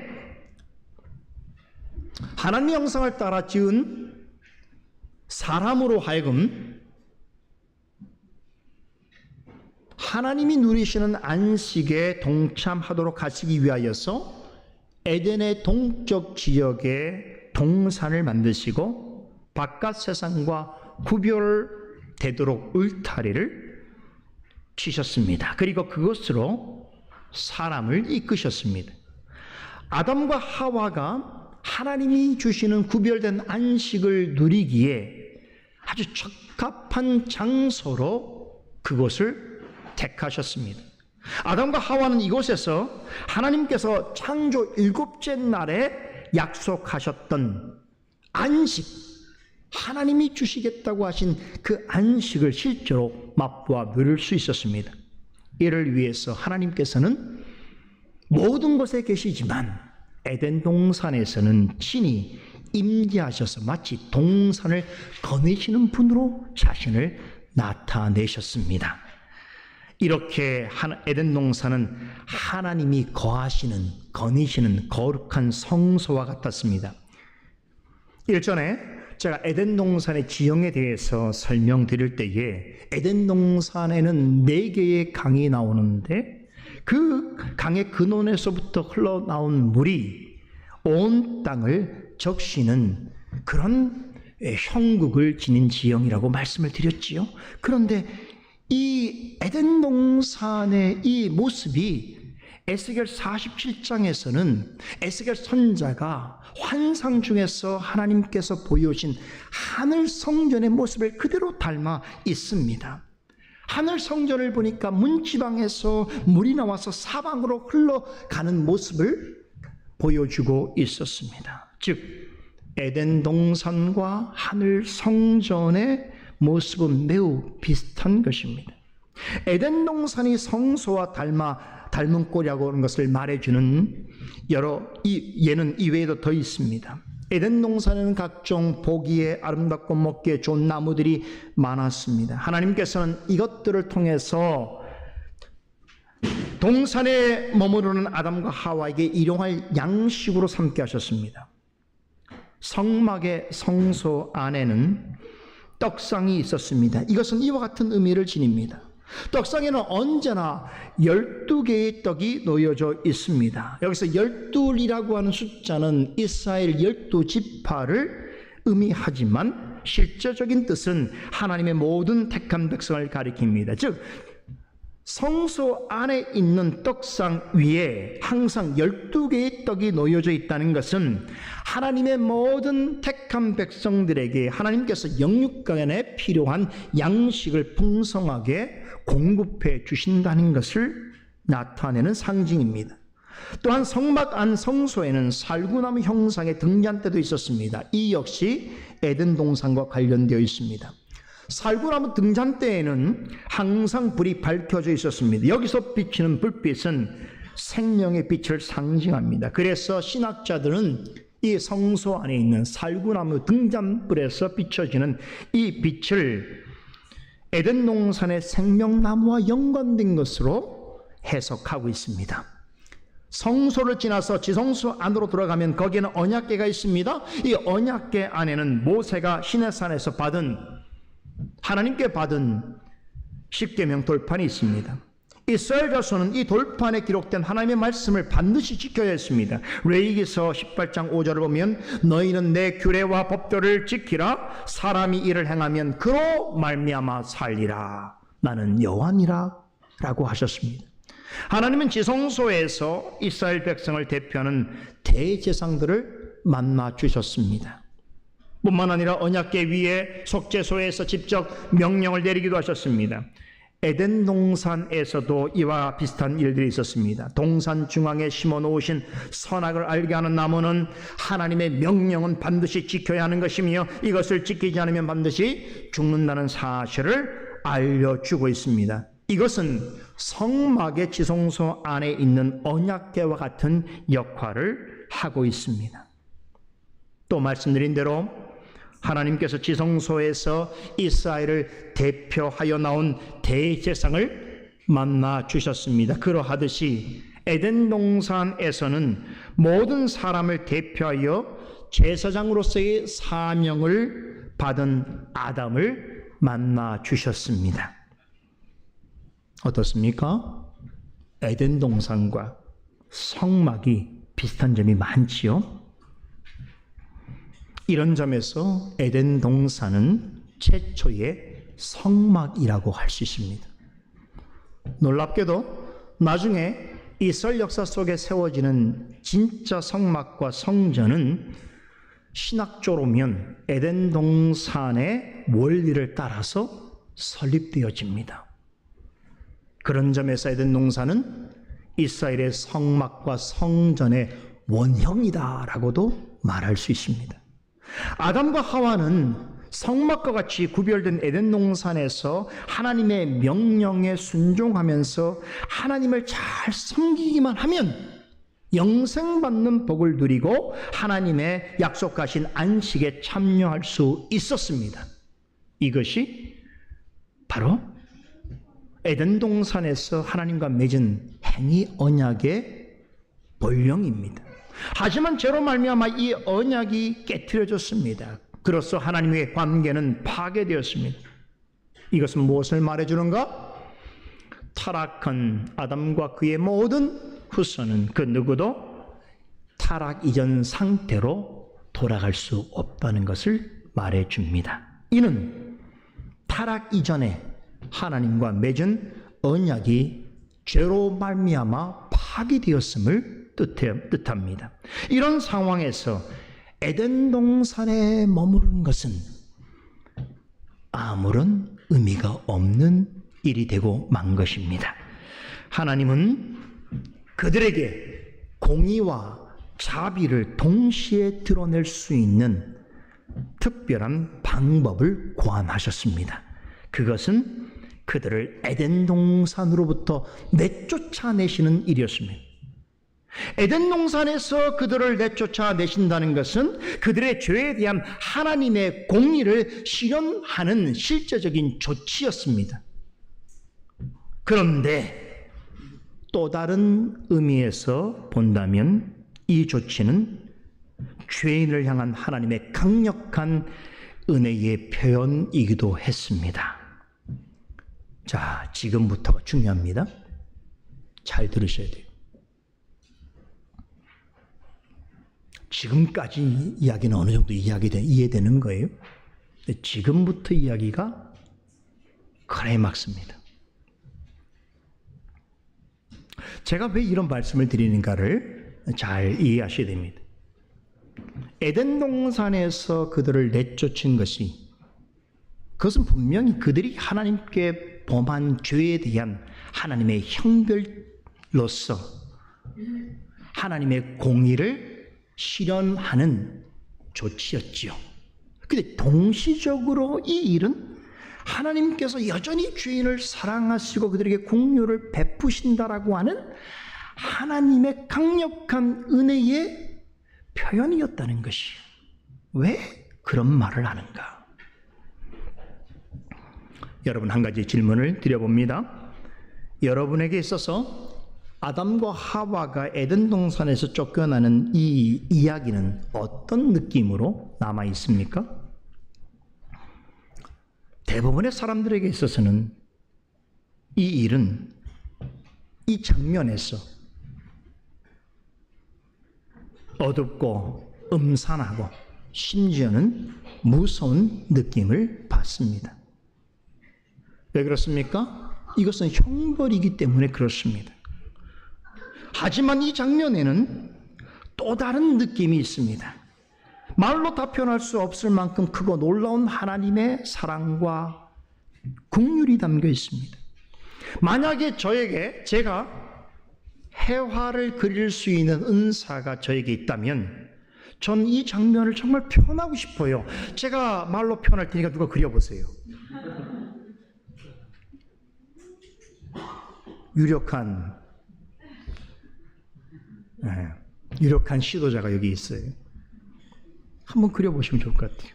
하나님의 형상을 따라 지은 사람으로 하여금 하나님이 누리시는 안식에 동참하도록 하시기 위하여서 에덴의 동쪽 지역에 동산을 만드시고 바깥 세상과 구별되도록 울타리를 치셨습니다. 그리고 그것으로 사람을 이끄셨습니다. 아담과 하와가 하나님이 주시는 구별된 안식을 누리기에 아주 적합한 장소로 그곳을 택하셨습니다. 아담과 하와는 이곳에서 하나님께서 창조 7째 날에 약속하셨던 안식, 하나님이 주시겠다고 하신 그 안식을 실제로 맛보아 누릴 수 있었습니다. 이를 위해서 하나님께서는 모든 곳에 계시지만 에덴 동산에서는 친히 임재하셔서 마치 동산을 거니시는 분으로 자신을 나타내셨습니다. 이렇게 에덴 동산은 하나님이 거하시는, 거니시는 거룩한 성소와 같았습니다. 일전에 제가 에덴 동산의 지형에 대해서 설명드릴 때에 에덴 동산에는 4개의 강이 나오는데 그 강의 근원에서부터 흘러나온 물이 온 땅을 적시는 그런 형국을 지닌 지형이라고 말씀을 드렸지요. 그런데 이 에덴 동산의 이 모습이 에스겔 47장에서는 에스겔 선자가 환상 중에서 하나님께서 보여주신 하늘 성전의 모습을 그대로 닮아 있습니다. 하늘 성전을 보니까 문지방에서 물이 나와서 사방으로 흘러가는 모습을 보여주고 있었습니다. 즉 에덴 동산과 하늘 성전의 모습은 매우 비슷한 것입니다. 에덴 동산이 성소와 닮은 꼴이라고 하는 것을 말해주는 예는 이외에도 더 있습니다. 에덴 동산에는 각종 보기에 아름답고 먹기에 좋은 나무들이 많았습니다. 하나님께서는 이것들을 통해서 동산에 머무르는 아담과 하와에게 일용할 양식으로 삼게 하셨습니다. 성막의 성소 안에는 떡상이 있었습니다. 이것은 이와 같은 의미를 지닙니다. 떡상에는 언제나 12개의 떡이 놓여져 있습니다. 여기서 12이라고 하는 숫자는 이스라엘 12지파를 의미하지만 실제적인 뜻은 하나님의 모든 택한 백성을 가리킵니다. 즉 성소 안에 있는 떡상 위에 항상 12개의 떡이 놓여져 있다는 것은 하나님의 모든 택한 백성들에게 하나님께서 영육간에 필요한 양식을 풍성하게 공급해 주신다는 것을 나타내는 상징입니다. 또한 성막 안 성소에는 살구나무 형상의 등잔대도 있었습니다. 이 역시 에덴 동산과 관련되어 있습니다. 살구나무 등잔대에는 항상 불이 밝혀져 있었습니다. 여기서 비치는 불빛은 생명의 빛을 상징합니다. 그래서 신학자들은 이 성소 안에 있는 살구나무 등잔불에서 비춰지는 이 빛을 에덴 동산의 생명나무와 연관된 것으로 해석하고 있습니다. 성소를 지나서 지성소 안으로 들어가면 거기에는 언약궤가 있습니다. 이 언약궤 안에는 모세가 시내산에서 하나님께 받은 십계명 돌판이 있습니다. 이스라엘 자손은 이 돌판에 기록된 하나님의 말씀을 반드시 지켜야 했습니다. 레위기서 18장 5절을 보면 너희는 내 규례와 법도를 지키라. 사람이 이를 행하면 그로 말미암아 살리라. 나는 여호와니라 라고 하셨습니다. 하나님은 지성소에서 이스라엘 백성을 대표하는 대제사장들을 만나 주셨습니다. 뿐만 아니라 언약궤 위에 속죄소에서 직접 명령을 내리기도 하셨습니다. 에덴 동산에서도 이와 비슷한 일들이 있었습니다. 동산 중앙에 심어 놓으신 선악을 알게 하는 나무는 하나님의 명령은 반드시 지켜야 하는 것이며 이것을 지키지 않으면 반드시 죽는다는 사실을 알려주고 있습니다. 이것은 성막의 지성소 안에 있는 언약궤와 같은 역할을 하고 있습니다. 또 말씀드린 대로 하나님께서 지성소에서 이스라엘을 대표하여 나온 대제사장을 만나 주셨습니다. 그러하듯이 에덴 동산에서는 모든 사람을 대표하여 제사장으로서의 사명을 받은 아담을 만나 주셨습니다. 어떻습니까? 에덴 동산과 성막이 비슷한 점이 많지요? 이런 점에서 에덴 동산은 최초의 성막이라고 할 수 있습니다. 놀랍게도 나중에 이스라엘 역사 속에 세워지는 진짜 성막과 성전은 신학적으로면 에덴 동산의 원리를 따라서 설립되어집니다. 그런 점에서 에덴 동산은 이스라엘의 성막과 성전의 원형이다라고도 말할 수 있습니다. 아담과 하와는 성막과 같이 구별된 에덴 동산에서 하나님의 명령에 순종하면서 하나님을 잘 섬기기만 하면 영생받는 복을 누리고 하나님의 약속하신 안식에 참여할 수 있었습니다. 이것이 바로 에덴 동산에서 하나님과 맺은 행위 언약의 본령입니다. 하지만 죄로 말미암아 이 언약이 깨트려졌습니다. 그로써 하나님의 관계는 파괴되었습니다. 이것은 무엇을 말해주는가? 타락한 아담과 그의 모든 후손은 그 누구도 타락 이전 상태로 돌아갈 수 없다는 것을 말해줍니다. 이는 타락 이전에 하나님과 맺은 언약이 죄로 말미암아 파괴되었음을 뜻합니다. 이런 상황에서 에덴 동산에 머무르는 것은 아무런 의미가 없는 일이 되고 만 것입니다. 하나님은 그들에게 공의와 자비를 동시에 드러낼 수 있는 특별한 방법을 고안하셨습니다. 그것은 그들을 에덴 동산으로부터 내쫓아내시는 일이었습니다. 에덴 동산에서 그들을 내쫓아내신다는 것은 그들의 죄에 대한 하나님의 공의를 실현하는 실제적인 조치였습니다. 그런데 또 다른 의미에서 본다면 이 조치는 죄인을 향한 하나님의 강력한 은혜의 표현이기도 했습니다. 자, 지금부터가 중요합니다. 잘 들으셔야 돼요. 지금까지 이야기는 어느 정도 이해되는 거예요. 지금부터 이야기가 크라이막스입니다. 제가 왜 이런 말씀을 드리는가를 잘 이해하셔야 됩니다. 에덴 동산에서 그들을 내쫓은 것이 그것은 분명히 그들이 하나님께 범한 죄에 대한 하나님의 형벌로서 하나님의 공의를 실현하는 조치였지요. 그런데 동시적으로 이 일은 하나님께서 여전히 죄인을 사랑하시고 그들에게 공유를 베푸신다라고 하는 하나님의 강력한 은혜의 표현이었다는 것이. 왜 그런 말을 하는가? 여러분, 한 가지 질문을 드려봅니다. 여러분에게 있어서 아담과 하와가 에덴 동산에서 쫓겨나는 이 이야기는 어떤 느낌으로 남아 있습니까? 대부분의 사람들에게 있어서는 이 일은 이 장면에서 어둡고 음산하고 심지어는 무서운 느낌을 받습니다. 왜 그렇습니까? 이것은 형벌이기 때문에 그렇습니다. 하지만 이 장면에는 또 다른 느낌이 있습니다. 말로 다 표현할 수 없을 만큼 크고 놀라운 하나님의 사랑과 긍휼이 담겨 있습니다. 만약에 제가 해화를 그릴 수 있는 은사가 저에게 있다면 전 이 장면을 정말 표현하고 싶어요. 제가 말로 표현할 테니까 누가 그려보세요. 유력한 시도자가 여기 있어요. 한번 그려보시면 좋을 것 같아요.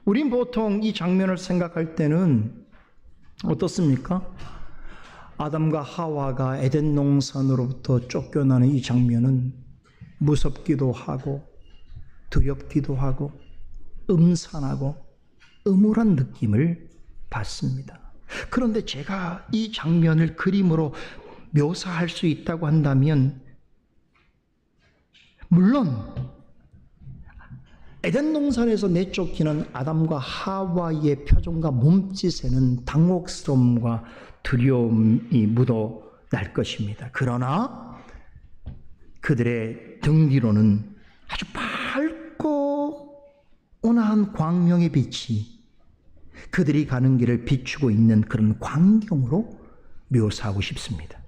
우린 보통 이 장면을 생각할 때는 어떻습니까? 아담과 하와가 에덴 동산으로부터 쫓겨나는 이 장면은 무섭기도 하고 두렵기도 하고 음산하고 음울한 느낌을 받습니다. 그런데 제가 이 장면을 그림으로 묘사할 수 있다고 한다면, 물론 에덴 동산에서 내쫓기는 아담과 하와의 표정과 몸짓에는 당혹스러움과 두려움이 묻어날 것입니다. 그러나 그들의 등 뒤로는 아주 밝고 온화한 광명의 빛이 그들이 가는 길을 비추고 있는 그런 광경으로 묘사하고 싶습니다.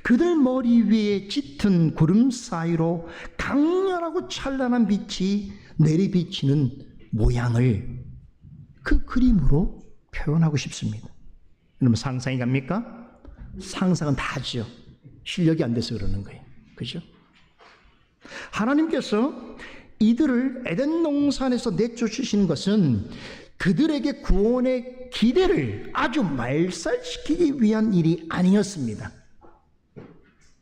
그들 머리 위에 짙은 구름 사이로 강렬하고 찬란한 빛이 내리비치는 모양을 그 그림으로 표현하고 싶습니다. 여러분, 상상이 갑니까? 상상은 다 하죠. 실력이 안 돼서 그러는 거예요. 그죠? 하나님께서 이들을 에덴 동산에서 내쫓으신 것은 그들에게 구원의 기대를 아주 말살시키기 위한 일이 아니었습니다.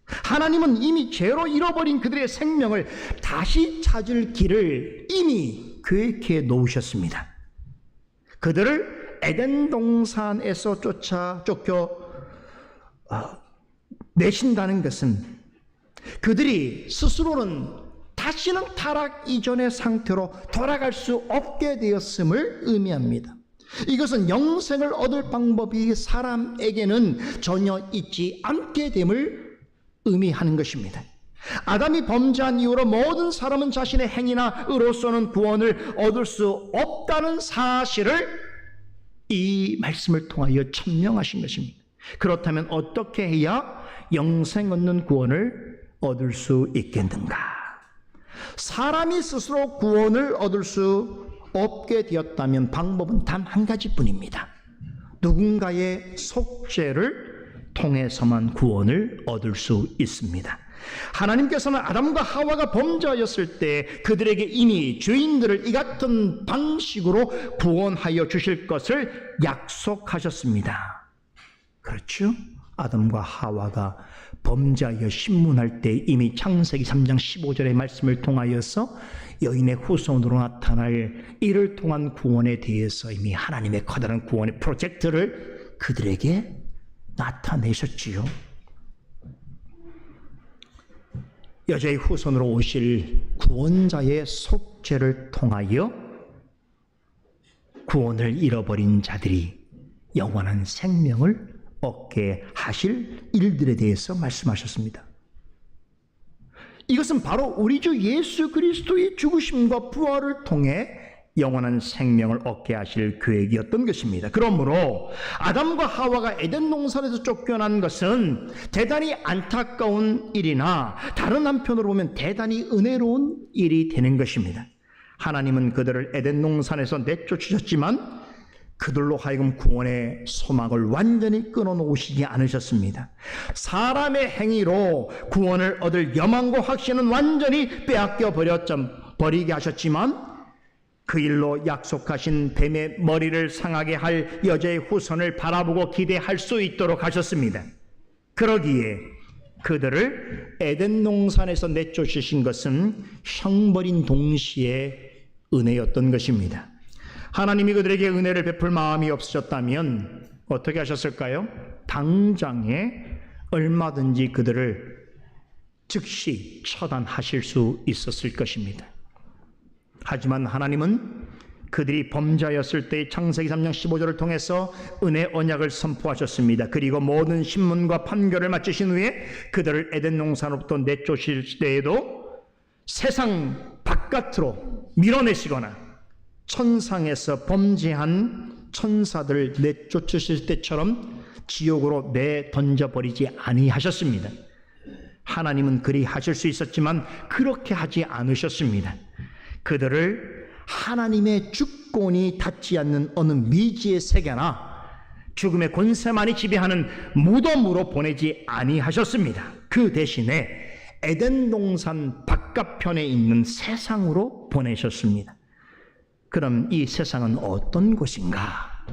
하나님은 이미 죄로 잃어버린 그들의 생명을 다시 찾을 길을 이미 계획해 놓으셨습니다. 그들을 에덴 동산에서 쫓겨 내신다는 것은 그들이 스스로는 다시는 타락 이전의 상태로 돌아갈 수 없게 되었음을 의미합니다. 이것은 영생을 얻을 방법이 사람에게는 전혀 있지 않게 됨을 의미하는 것입니다. 아담이 범죄한 이후로 모든 사람은 자신의 행위나 의로서는 구원을 얻을 수 없다는 사실을 이 말씀을 통하여 천명하신 것입니다. 그렇다면 어떻게 해야 영생 얻는 구원을 얻을 수 있겠는가? 사람이 스스로 구원을 얻을 수 없게 되었다면 방법은 단 한 가지뿐입니다. 누군가의 속죄를 통해서만 구원을 얻을 수 있습니다. 하나님께서는 아담과 하와가 범죄하였을 때 그들에게 이미 죄인들을 이 같은 방식으로 구원하여 주실 것을 약속하셨습니다. 그렇죠? 아담과 하와가 범죄하여 신문할 때 이미 창세기 3장 15절의 말씀을 통하여서 여인의 후손으로 나타날 이를 통한 구원에 대해서 이미 하나님의 커다란 구원의 프로젝트를 그들에게 나타내셨지요. 여자의 후손으로 오실 구원자의 속죄를 통하여 구원을 잃어버린 자들이 영원한 생명을 얻게 하실 일들에 대해서 말씀하셨습니다. 이것은 바로 우리 주 예수 그리스도의 죽으심과 부활을 통해 영원한 생명을 얻게 하실 계획이었던 것입니다. 그러므로 아담과 하와가 에덴 동산에서 쫓겨난 것은 대단히 안타까운 일이나 다른 한편으로 보면 대단히 은혜로운 일이 되는 것입니다. 하나님은 그들을 에덴 동산에서 내쫓으셨지만 그들로 하여금 구원의 소망을 완전히 끊어놓으시지 않으셨습니다. 사람의 행위로 구원을 얻을 여망과 확신은 완전히 빼앗겨 버리게 하셨지만 그 일로 약속하신 뱀의 머리를 상하게 할 여자의 후손을 바라보고 기대할 수 있도록 하셨습니다. 그러기에 그들을 에덴 동산에서 내쫓으신 것은 형벌인 동시에 은혜였던 것입니다. 하나님이 그들에게 은혜를 베풀 마음이 없으셨다면 어떻게 하셨을까요? 당장에 얼마든지 그들을 즉시 처단하실 수 있었을 것입니다. 하지만 하나님은 그들이 범죄하였을 때의 창세기 3장 15절을 통해서 은혜 언약을 선포하셨습니다. 그리고 모든 신문과 판결을 마치신 후에 그들을 에덴 동산으로부터 내쫓으실 때에도 세상 바깥으로 밀어내시거나 천상에서 범죄한 천사들을 내쫓으실 때처럼 지옥으로 내던져버리지 아니하셨습니다. 하나님은 그리 하실 수 있었지만 그렇게 하지 않으셨습니다. 그들을 하나님의 주권이 닿지 않는 어느 미지의 세계나 죽음의 권세만이 지배하는 무덤으로 보내지 아니하셨습니다. 그 대신에 에덴 동산 바깥편에 있는 세상으로 보내셨습니다. 그럼 이 세상은 어떤 곳인가?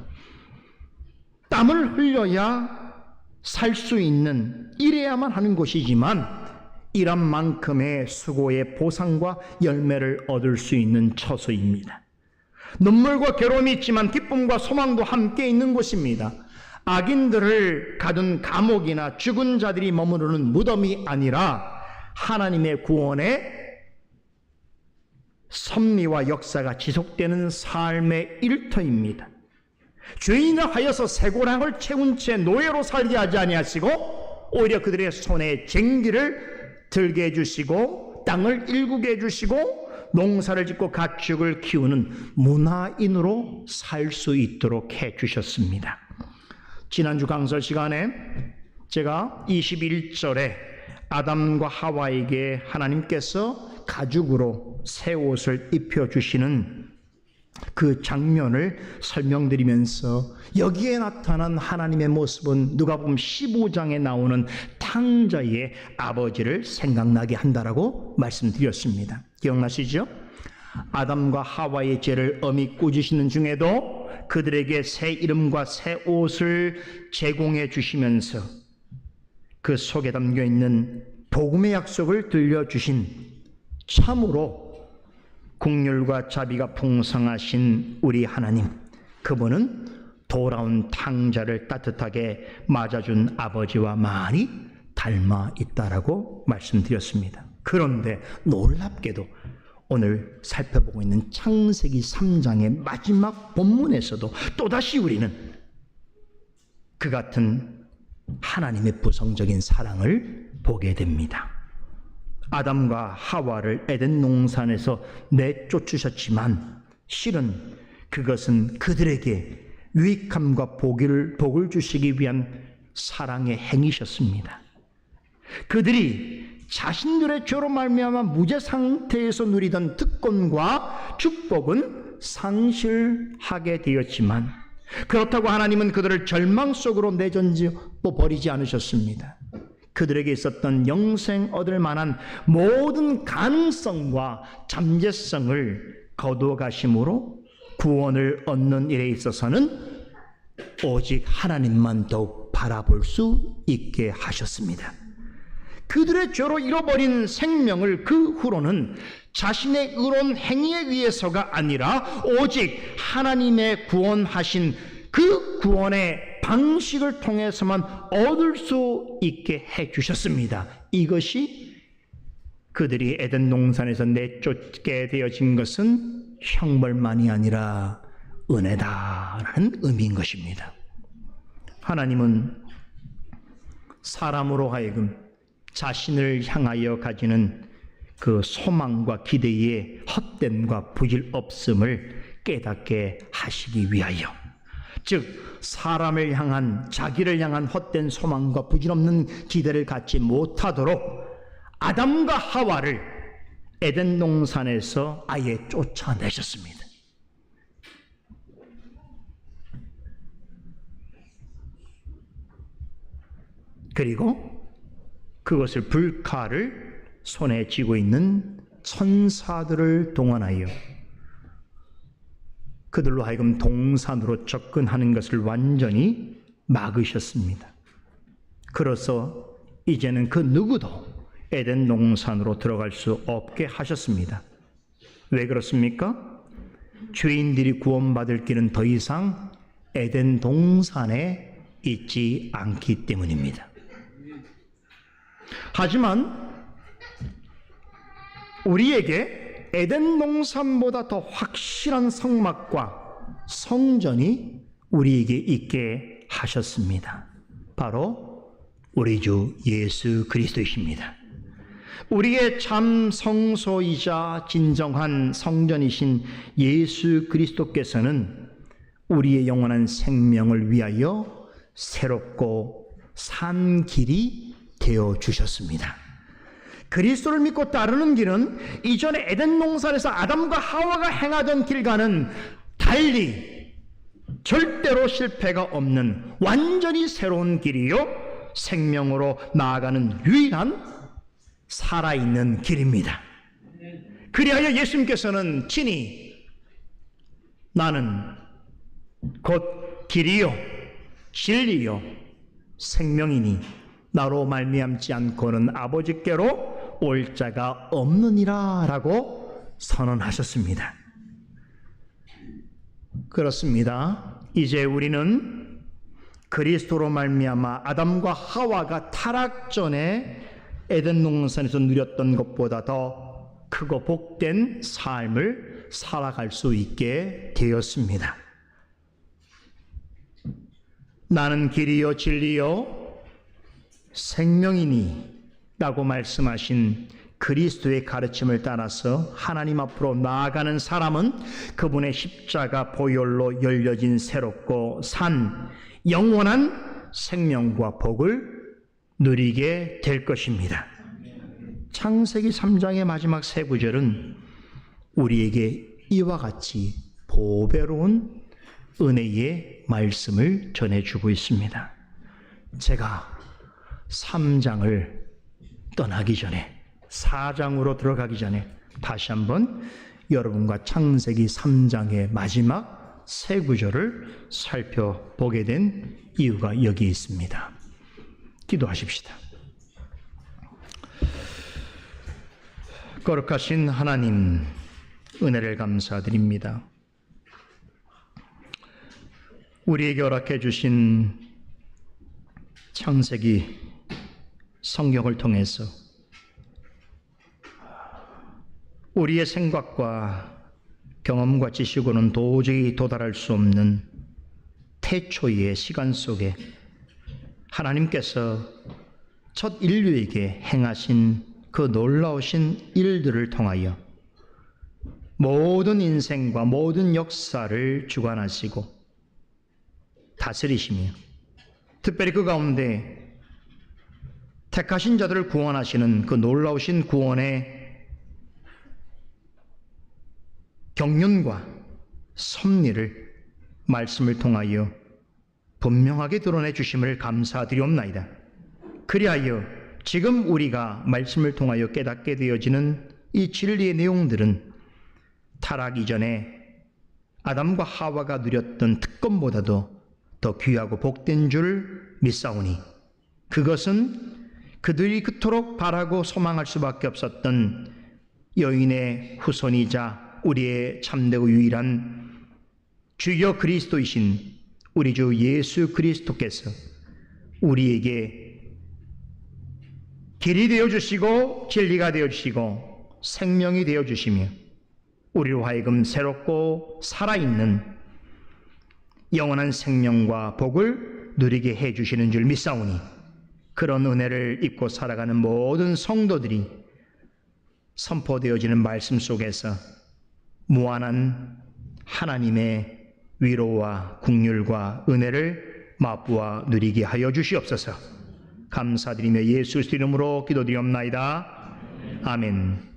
땀을 흘려야 살 수 있는, 이래야만 하는 곳이지만 이런 만큼의 수고의 보상과 열매를 얻을 수 있는 처소입니다. 눈물과 괴로움이 있지만 기쁨과 소망도 함께 있는 곳입니다. 악인들을 가둔 감옥이나 죽은 자들이 머무르는 무덤이 아니라 하나님의 구원의 섭리와 역사가 지속되는 삶의 일터입니다. 죄인을 하여서 쇠고랑을 채운 채 노예로 살게 하지 아니하시고 오히려 그들의 손에 쟁기를 들게 해주시고 땅을 일구게 해주시고 농사를 짓고 가축을 키우는 문화인으로 살 수 있도록 해주셨습니다. 지난주 강설 시간에 제가 21절에 아담과 하와에게 하나님께서 가죽으로 새 옷을 입혀주시는 그 장면을 설명드리면서 여기에 나타난 하나님의 모습은 누가복음 15장에 나오는 탕자의 아버지를 생각나게 한다라고 말씀드렸습니다. 기억나시죠? 아담과 하와의 죄를 엄히 꾸짖으시는 중에도 그들에게 새 이름과 새 옷을 제공해 주시면서 그 속에 담겨있는 복음의 약속을 들려주신 참으로 긍휼과 자비가 풍성하신 우리 하나님, 그분은 돌아온 탕자를 따뜻하게 맞아준 아버지와 많이 닮아 있다라고 말씀드렸습니다. 그런데 놀랍게도 오늘 살펴보고 있는 창세기 3장의 마지막 본문에서도 또다시 우리는 그 같은 하나님의 부성적인 사랑을 보게 됩니다. 아담과 하와를 에덴 동산에서 내쫓으셨지만 실은 그것은 그들에게 유익함과 복을 주시기 위한 사랑의 행위셨습니다. 그들이 자신들의 죄로 말미암아 무죄 상태에서 누리던 특권과 축복은 상실하게 되었지만 그렇다고 하나님은 그들을 절망 속으로 내던져 버리지 않으셨습니다. 그들에게 있었던 영생 얻을 만한 모든 가능성과 잠재성을 거두어가심으로 구원을 얻는 일에 있어서는 오직 하나님만 더욱 바라볼 수 있게 하셨습니다. 그들의 죄로 잃어버린 생명을 그 후로는 자신의 의로운 행위에 의해서가 아니라 오직 하나님의 구원하신 그 구원의 방식을 통해서만 얻을 수 있게 해주셨습니다. 이것이 그들이 에덴 동산에서 내쫓게 되어진 것은 형벌만이 아니라 은혜다라는 의미인 것입니다. 하나님은 사람으로 하여금 자신을 향하여 가지는 그 소망과 기대의 헛됨과 부질없음을 깨닫게 하시기 위하여, 즉 사람을 향한, 자기를 향한 헛된 소망과 부질없는 기대를 갖지 못하도록 아담과 하와를 에덴 동산에서 아예 쫓아내셨습니다. 그리고 그것을 불칼을 손에 쥐고 있는 천사들을 동원하여 그들로 하여금 동산으로 접근하는 것을 완전히 막으셨습니다. 그래서 이제는 그 누구도 에덴 동산으로 들어갈 수 없게 하셨습니다. 왜 그렇습니까? 죄인들이 구원받을 길은 더 이상 에덴 동산에 있지 않기 때문입니다. 하지만 우리에게 에덴 동산보다 더 확실한 성막과 성전이 우리에게 있게 하셨습니다. 바로 우리 주 예수 그리스도이십니다. 우리의 참 성소이자 진정한 성전이신 예수 그리스도께서는 우리의 영원한 생명을 위하여 새롭고 산 길이 되어 주셨습니다. 그리스도를 믿고 따르는 길은 이전에 에덴 동산에서 아담과 하와가 행하던 길과는 달리 절대로 실패가 없는 완전히 새로운 길이요, 생명으로 나아가는 유일한 살아있는 길입니다. 그리하여 예수님께서는 친히 나는 곧 길이요 진리요 생명이니 나로 말미암지 않고는 아버지께로 올 자가 없느니라 라고 선언하셨습니다. 그렇습니다. 이제 우리는 그리스도로 말미암아 아담과 하와가 타락 전에 에덴 동산에서 누렸던 것보다 더 크고 복된 삶을 살아갈 수 있게 되었습니다. 나는 길이요 진리요 생명이니 라고 말씀하신 그리스도의 가르침을 따라서 하나님 앞으로 나아가는 사람은 그분의 십자가 보혈로 열려진 새롭고 산 영원한 생명과 복을 누리게 될 것입니다. 창세기 3장의 마지막 세 구절은 우리에게 이와 같이 보배로운 은혜의 말씀을 전해주고 있습니다. 제가 3장을 떠나기 전에 4장으로 들어가기 전에 다시 한번 여러분과 창세기 3장의 마지막 세 구절을 살펴보게 된 이유가 여기 있습니다. 기도하십시다. 거룩하신 하나님, 은혜를 감사드립니다. 우리에게 허락해 주신 창세기 성경을 통해서 우리의 생각과 경험과 지식으로는 도저히 도달할 수 없는 태초의 시간 속에 하나님께서 첫 인류에게 행하신 그 놀라우신 일들을 통하여 모든 인생과 모든 역사를 주관하시고 다스리시며 특별히 그 가운데 택하신 자들을 구원하시는 그 놀라우신 구원의 경륜과 섭리를 말씀을 통하여 분명하게 드러내 주심을 감사드리옵나이다. 그리하여 지금 우리가 말씀을 통하여 깨닫게 되어지는 이 진리의 내용들은 타락 이전에 아담과 하와가 누렸던 특권보다도 더 귀하고 복된 줄 믿사오니 그것은 그들이 그토록 바라고 소망할 수밖에 없었던 여인의 후손이자 우리의 참되고 유일한 주여 그리스도이신 우리 주 예수 그리스도께서 우리에게 길이 되어주시고 진리가 되어주시고 생명이 되어주시며 우리로 하여금 새롭고 살아있는 영원한 생명과 복을 누리게 해주시는 줄 믿사오니 그런 은혜를 입고 살아가는 모든 성도들이 선포되어지는 말씀 속에서 무한한 하나님의 위로와 긍휼과 은혜를 맛보아 누리게 하여 주시옵소서. 감사드리며 예수 그리스도 이름으로 기도드리옵나이다. 아멘.